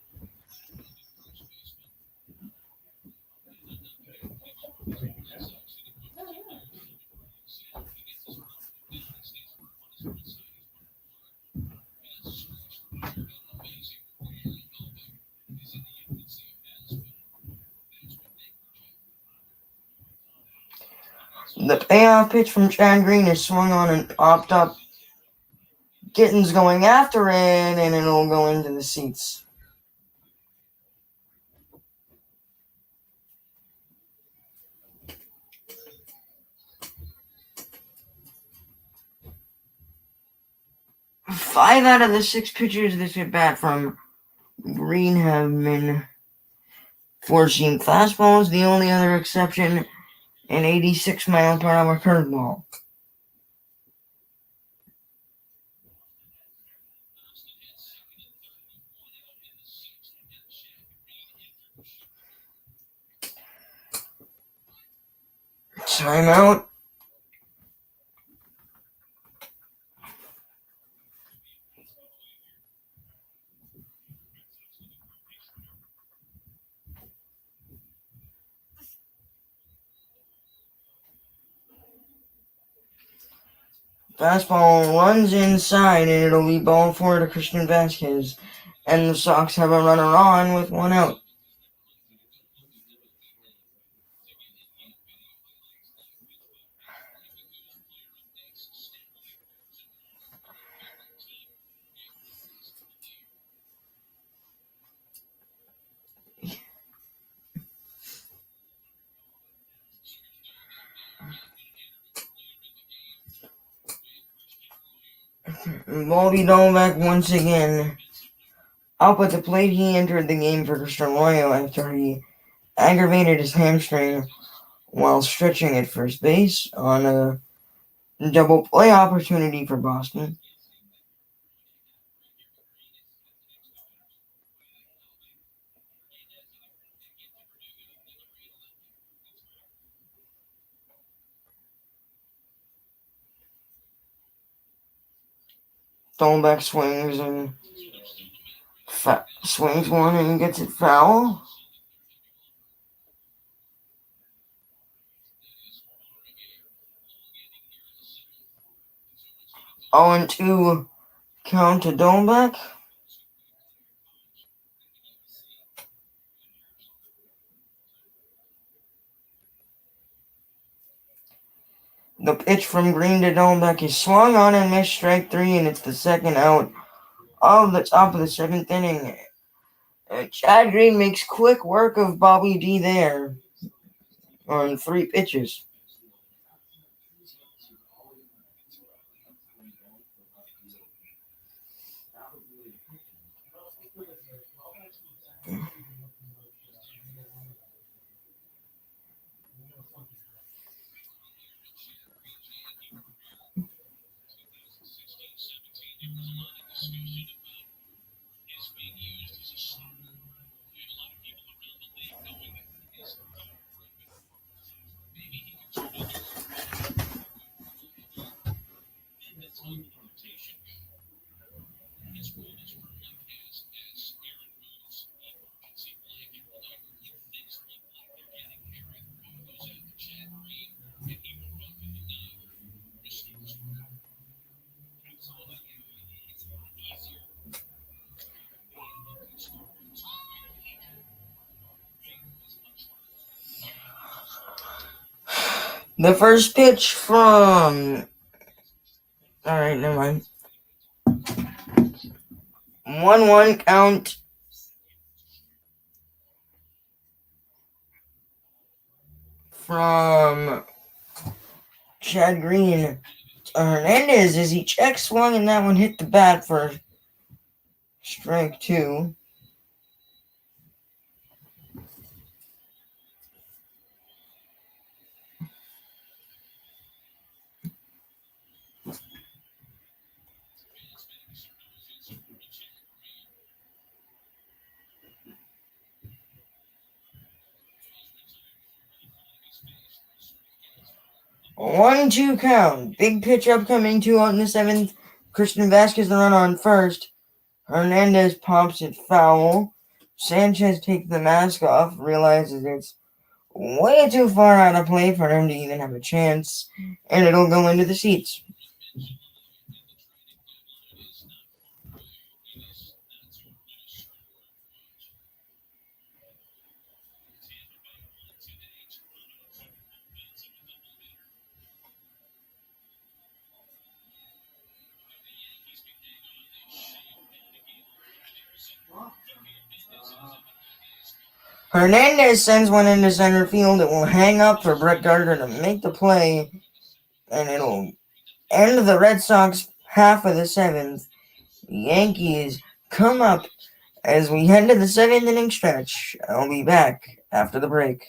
The payoff pitch from Chad Green is swung on and popped up. Kitten's going after it, and it'll go into the seats. Five out of the 6 pitchers this at bat from Green have been four-seam fastballs. The only other exception, an 86-mile-per-hour curveball. Timeout. Fastball runs inside, and it'll be ball 4 to Christian Vasquez. And the Sox have a runner on with 1 out. Bobby Dolbeck once again up at the plate. He entered the game for Christian Arroyo after he aggravated his hamstring while stretching at first base on a double play opportunity for Boston. Dolbeck swings one and gets it foul. Oh, and 2 count to Dolbeck. The pitch from Green to Dolbeck is swung on and missed, strike 3, and it's the 2nd out of the top of the 7th inning. Chad Green makes quick work of Bobby D there on 3 pitches. The first pitch from... Alright, never mind. 1-1 count. From Chad Green to Hernandez as he check swung, and that one hit the bat for strike 2. A 1-2 count. Big pitch upcoming, 2 out in the 7th. Christian Vasquez the run on first. Hernandez pops it foul. Sanchez takes the mask off, realizes it's way too far out of play for him to even have a chance, and it'll go into the seats. Hernandez sends one into center field. It will hang up for Brett Gardner to make the play, and it'll end the Red Sox half of the seventh. The Yankees come up as we head to the seventh inning stretch. I'll be back after the break.